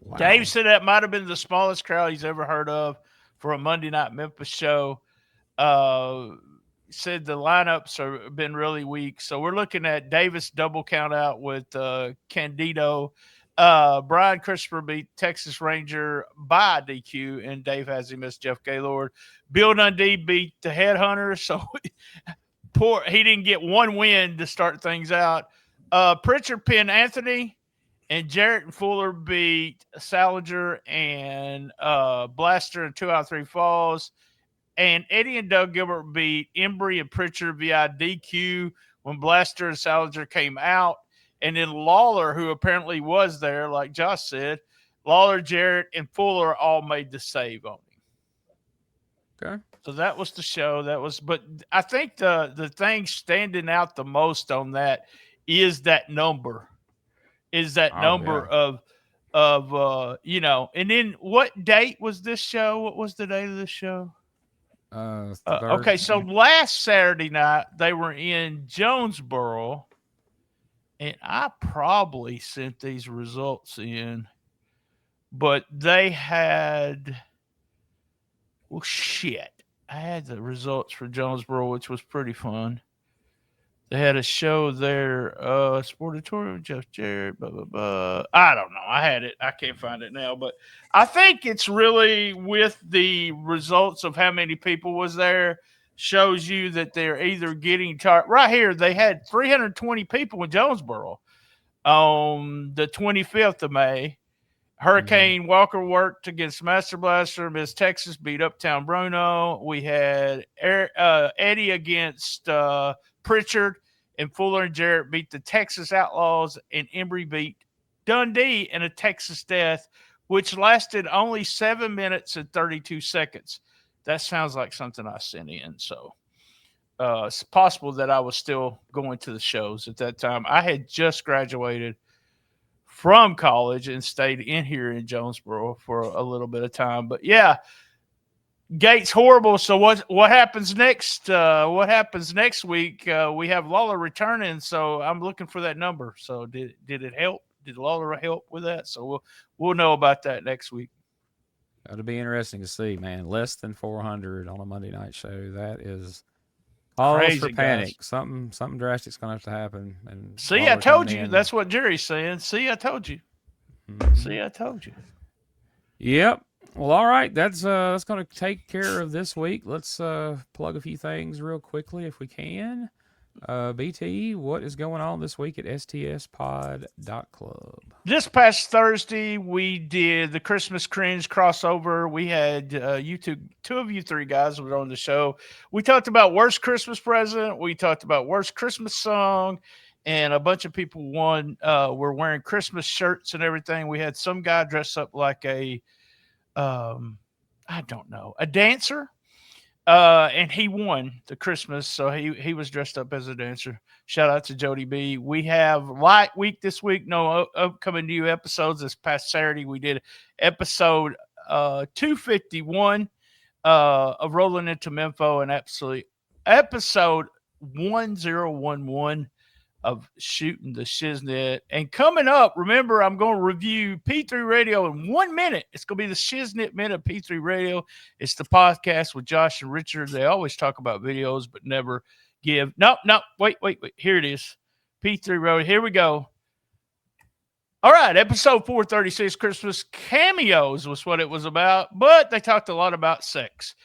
Wow. Dave said that might have been the smallest crowd he's ever heard of for a Monday night Memphis show. Said the lineups have been really weak. So we're looking at Davis double count out with Candido. Brian Christopher beat Texas Ranger by DQ, and Dave has him as Jeff Gaylord. Bill Dundee beat the Headhunter, so he didn't get one win to start things out. Pritchard pinned Anthony, and Jarrett and Fuller beat Salinger and Blaster in 2 out of 3 falls. And Eddie and Doug Gilbert beat Embry and Pritchard via DQ when Blaster and Salinger came out. And then Lawler, who apparently was there, like Josh said, Lawler, Jarrett, and Fuller all made the save on him. Okay. So that was the show. But I think the thing standing out the most on that is that number. Of and then what date was this show? What was the date of this show? Okay, so last Saturday night they were in Jonesboro, and I probably sent these results in, but they had I had the results for Jonesboro, which was pretty fun. They had a show there, Sportatorium, Jeff Jarrett, blah, blah, blah. I don't know. I had it. I can't find it now. But I think it's really with the results of how many people was there shows you that they're either getting tired. Right here, they had 320 people in Jonesboro on the 25th of May. Hurricane Walker worked against Master Blaster. Miss Texas beat Uptown Bruno. We had Eddie against Pritchard, and Fuller and Jarrett beat the Texas Outlaws, and Embry beat Dundee in a Texas death, which lasted only 7 minutes and 32 seconds. That sounds like something I sent in. So it's possible that I was still going to the shows at that time. I had just graduated from college and stayed in here in Jonesboro for a little bit of time. But yeah, Gates horrible. So what happens next? What happens next week? We have Lawler returning, so I'm looking for that number. So did it help? Did Lawler help with that? So we'll know about that next week. That'll be interesting to see, man. Less than 400 on a Monday night show. That is Pause Crazy, for panic. guys. Something drastic's gonna have to happen. And See, Lawler I told coming you. in. That's what Jerry's saying. See, I told you. Mhm. See, I told you. Yep. Well, all right. That's going to take care of this week. Let's plug a few things real quickly if we can. BT, what is going on this week at stspod.club? This past Thursday, we did the Christmas Cringe crossover. We had two of you three guys were on the show. We talked about worst Christmas present. We talked about worst Christmas song. And a bunch of people were wearing Christmas shirts and everything. We had some guy dress up like a dancer. And he won the Christmas, so he was dressed up as a dancer. Shout out to Jody B. We have light week this week. No upcoming new episodes. This past Saturday, we did episode 251 of Rolling into Memphis, and absolutely episode 1011 of Shooting the Shiznit. And coming up, remember, I'm going to review P3 Radio in 1 minute. It's going to be the Shiznit Minute of P3 Radio. It's the podcast with Josh and Richard. They always talk about videos, but never give. No, wait. Here it is. P3 Radio. Here we go. All right, episode 436, Christmas cameos was what it was about, but they talked a lot about sex.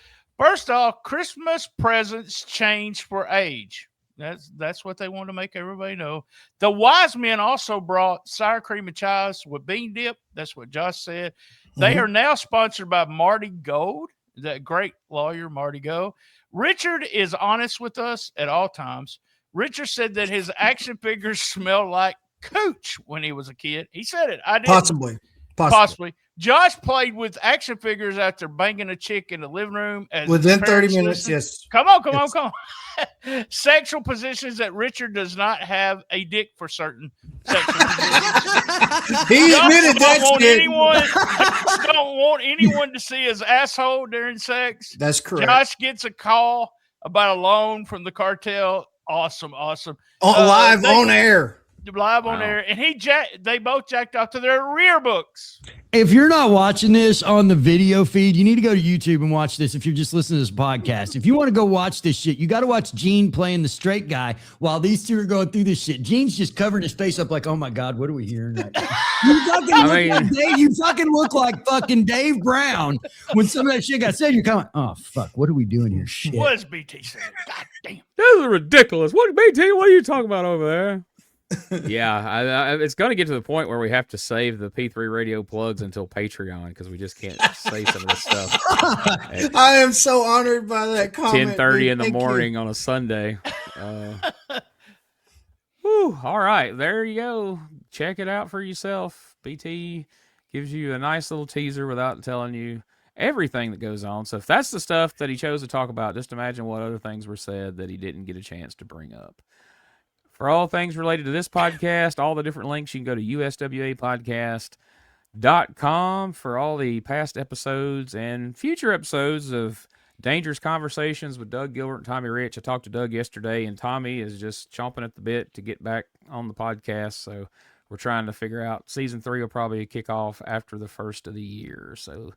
First off, Christmas presents change for age. That's what they want to make everybody know. The wise men also brought sour cream and chives with bean dip. That's what Josh said. They are now sponsored by Marty Gold, that great lawyer, Marty Gold. Richard is honest with us at all times. Richard said that his action figures smelled like cooch when he was a kid. He said it. I did. Possibly. Josh played with action figures after banging a chick in the living room. Within 30 minutes, yes. Come on. Sexual positions that Richard does not have a dick for certain sexual positions. He admitted that don't want anyone to see his asshole during sex. That's correct. Josh gets a call about a loan from the cartel. Awesome. Live on air. And they both jacked off to their rear books. If you're not watching this on the video feed, you need to go to YouTube and watch this. If you're just listening to this podcast, if you want to go watch this shit, you got to watch Gene playing the straight guy while these two are going through this shit. Gene's just covering his face up like, oh my God, what are we hearing right now? You fucking look like fucking Dave Brown when some of that shit got said. You're kind of, oh fuck, what are we doing here? Shit. What is BT saying? God damn. This is ridiculous. What BT? What are you talking about over there? Yeah, it's going to get to the point where we have to save the P3 Radio plugs until Patreon because we just can't say some of this stuff. I am so honored by that comment. 10:30 in the morning on a Sunday. All right, there you go. Check it out for yourself. BT gives you a nice little teaser without telling you everything that goes on. So if that's the stuff that he chose to talk about, just imagine what other things were said that he didn't get a chance to bring up. For all things related to this podcast, all the different links, you can go to USWApodcast.com for all the past episodes and future episodes of Dangerous Conversations with Doug Gilbert and Tommy Rich. I talked to Doug yesterday, and Tommy is just chomping at the bit to get back on the podcast. So we're trying to figure out. Season 3 will probably kick off after the first of the year. So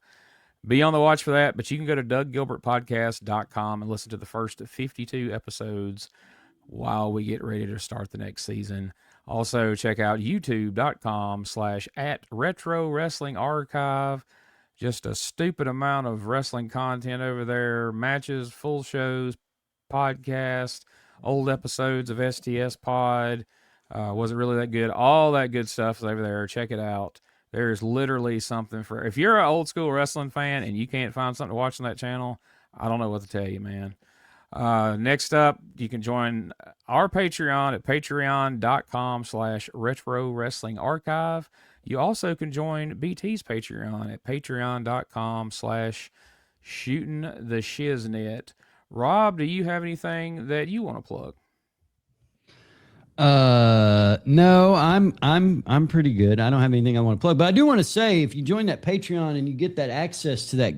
be on the watch for that. But you can go to DougGilbertPodcast.com and listen to the first 52 episodes while we get ready to start the next season. Also, check out youtube.com/@Retro Wrestling Archive. Just a stupid amount of wrestling content over there. Matches, full shows, podcasts, old episodes of STS Pod. Was it really that good? All that good stuff is over there. Check it out. There's literally something for... If you're an old school wrestling fan and you can't find something to watch on that channel, I don't know what to tell you, man. Next up, you can join our Patreon at patreon.com/Retro Wrestling Archive. You also can join BT's Patreon at patreon.com/Shooting the Shiznit. Rob, do you have anything that you want to plug? No, I'm pretty good. I don't have anything I want to plug, but I do want to say, if you join that Patreon and you get that access to that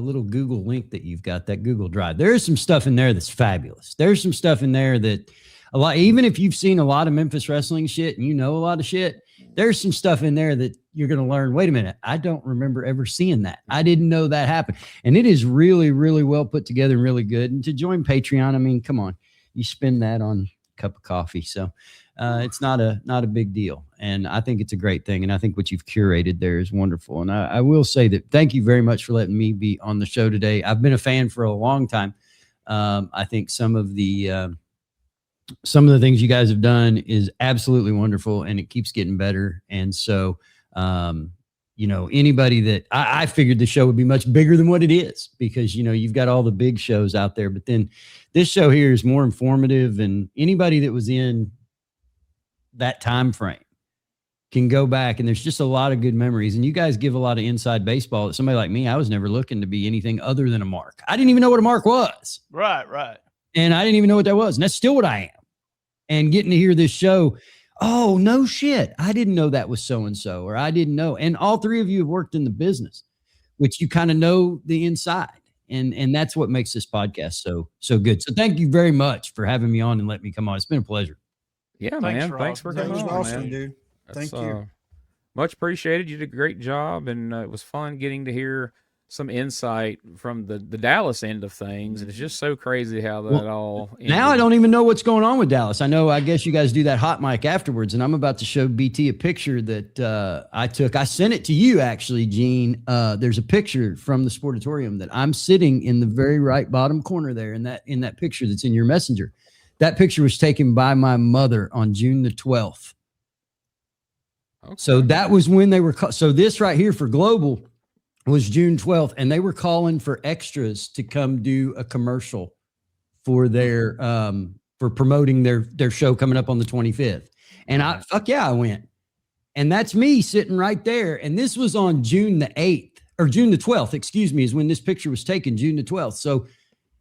little Google link that you've got, that Google Drive, there is some stuff in there that's fabulous. There's some stuff in there that a lot, even if you've seen a lot of Memphis wrestling shit and you know a lot of shit, there's some stuff in there that you're going to learn. Wait a minute. I don't remember ever seeing that. I didn't know that happened. And it is really, really well put together and really good. And to join Patreon, I mean, come on. you spend that on a cup of coffee. So it's not a big deal. And I think it's a great thing. And I think what you've curated there is wonderful. And I will say that thank you very much for letting me be on the show today. I've been a fan for a long time. I think some of the things you guys have done is absolutely wonderful, and it keeps getting better. And so, anybody that I figured the show would be much bigger than what it is, because, you've got all the big shows out there, but then this show here is more informative, and anybody that was in that time frame can go back, and there's just a lot of good memories. And you guys give a lot of inside baseball that somebody like me, I was never looking to be anything other than a mark. I didn't even know what a mark was. Right. And I didn't even know what that was. And that's still what I am. And getting to hear this show, oh, no shit, I didn't know that was so-and-so, or I didn't know. And all three of you have worked in the business, which you kind of know the inside. And that's what makes this podcast so good. So thank you very much for having me on and letting me come on. It's been a pleasure. Yeah, Thanks, man. Thanks for That coming was on, awesome, man. dude. That's, Thank you. Much appreciated. You did a great job, and it was fun getting to hear some insight from the Dallas end of things. And it's just so crazy how that all ended. Now I don't even know what's going on with Dallas. I guess you guys do that hot mic afterwards, and I'm about to show BT a picture that I took. I sent it to you, actually, Gene. There's a picture from the Sportatorium that I'm sitting in the very right bottom corner there in that picture that's in your messenger. That picture was taken by my mother on June the 12th. Okay. So that was when they were so this right here for Global was June 12th, and they were calling for extras to come do a commercial for their for promoting their show coming up on the 25th. And I went. And that's me sitting right there. And this was on June the 8th, or June the 12th, excuse me, is when this picture was taken, June the 12th. So,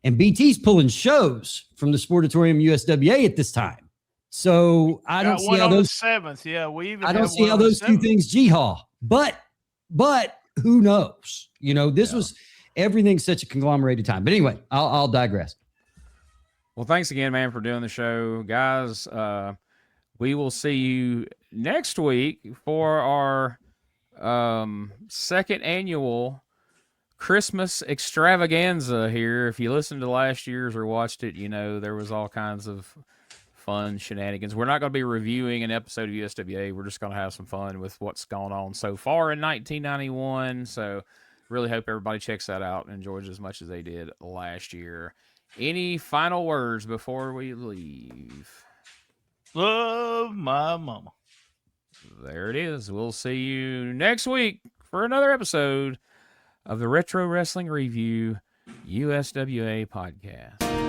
and BT's pulling shows from the Sportatorium USWA at this time. So I don't see how those 7th. Yeah, we even I don't see how those two things jihad. But who knows? This was everything's such a conglomerated time. But anyway, I'll digress. Well, thanks again, man, for doing the show, guys. We will see you next week for our second annual Christmas extravaganza here. If you listened to last year's or watched it, there was all kinds of fun shenanigans. We're not going to be reviewing an episode of USWA. We're just going to have some fun with what's gone on so far in 1991. So really hope everybody checks that out and enjoys it as much as they did last year. Any final words before we leave? Love my mama. There it is. We'll see you next week for another episode of the Retro Wrestling Review USWA podcast.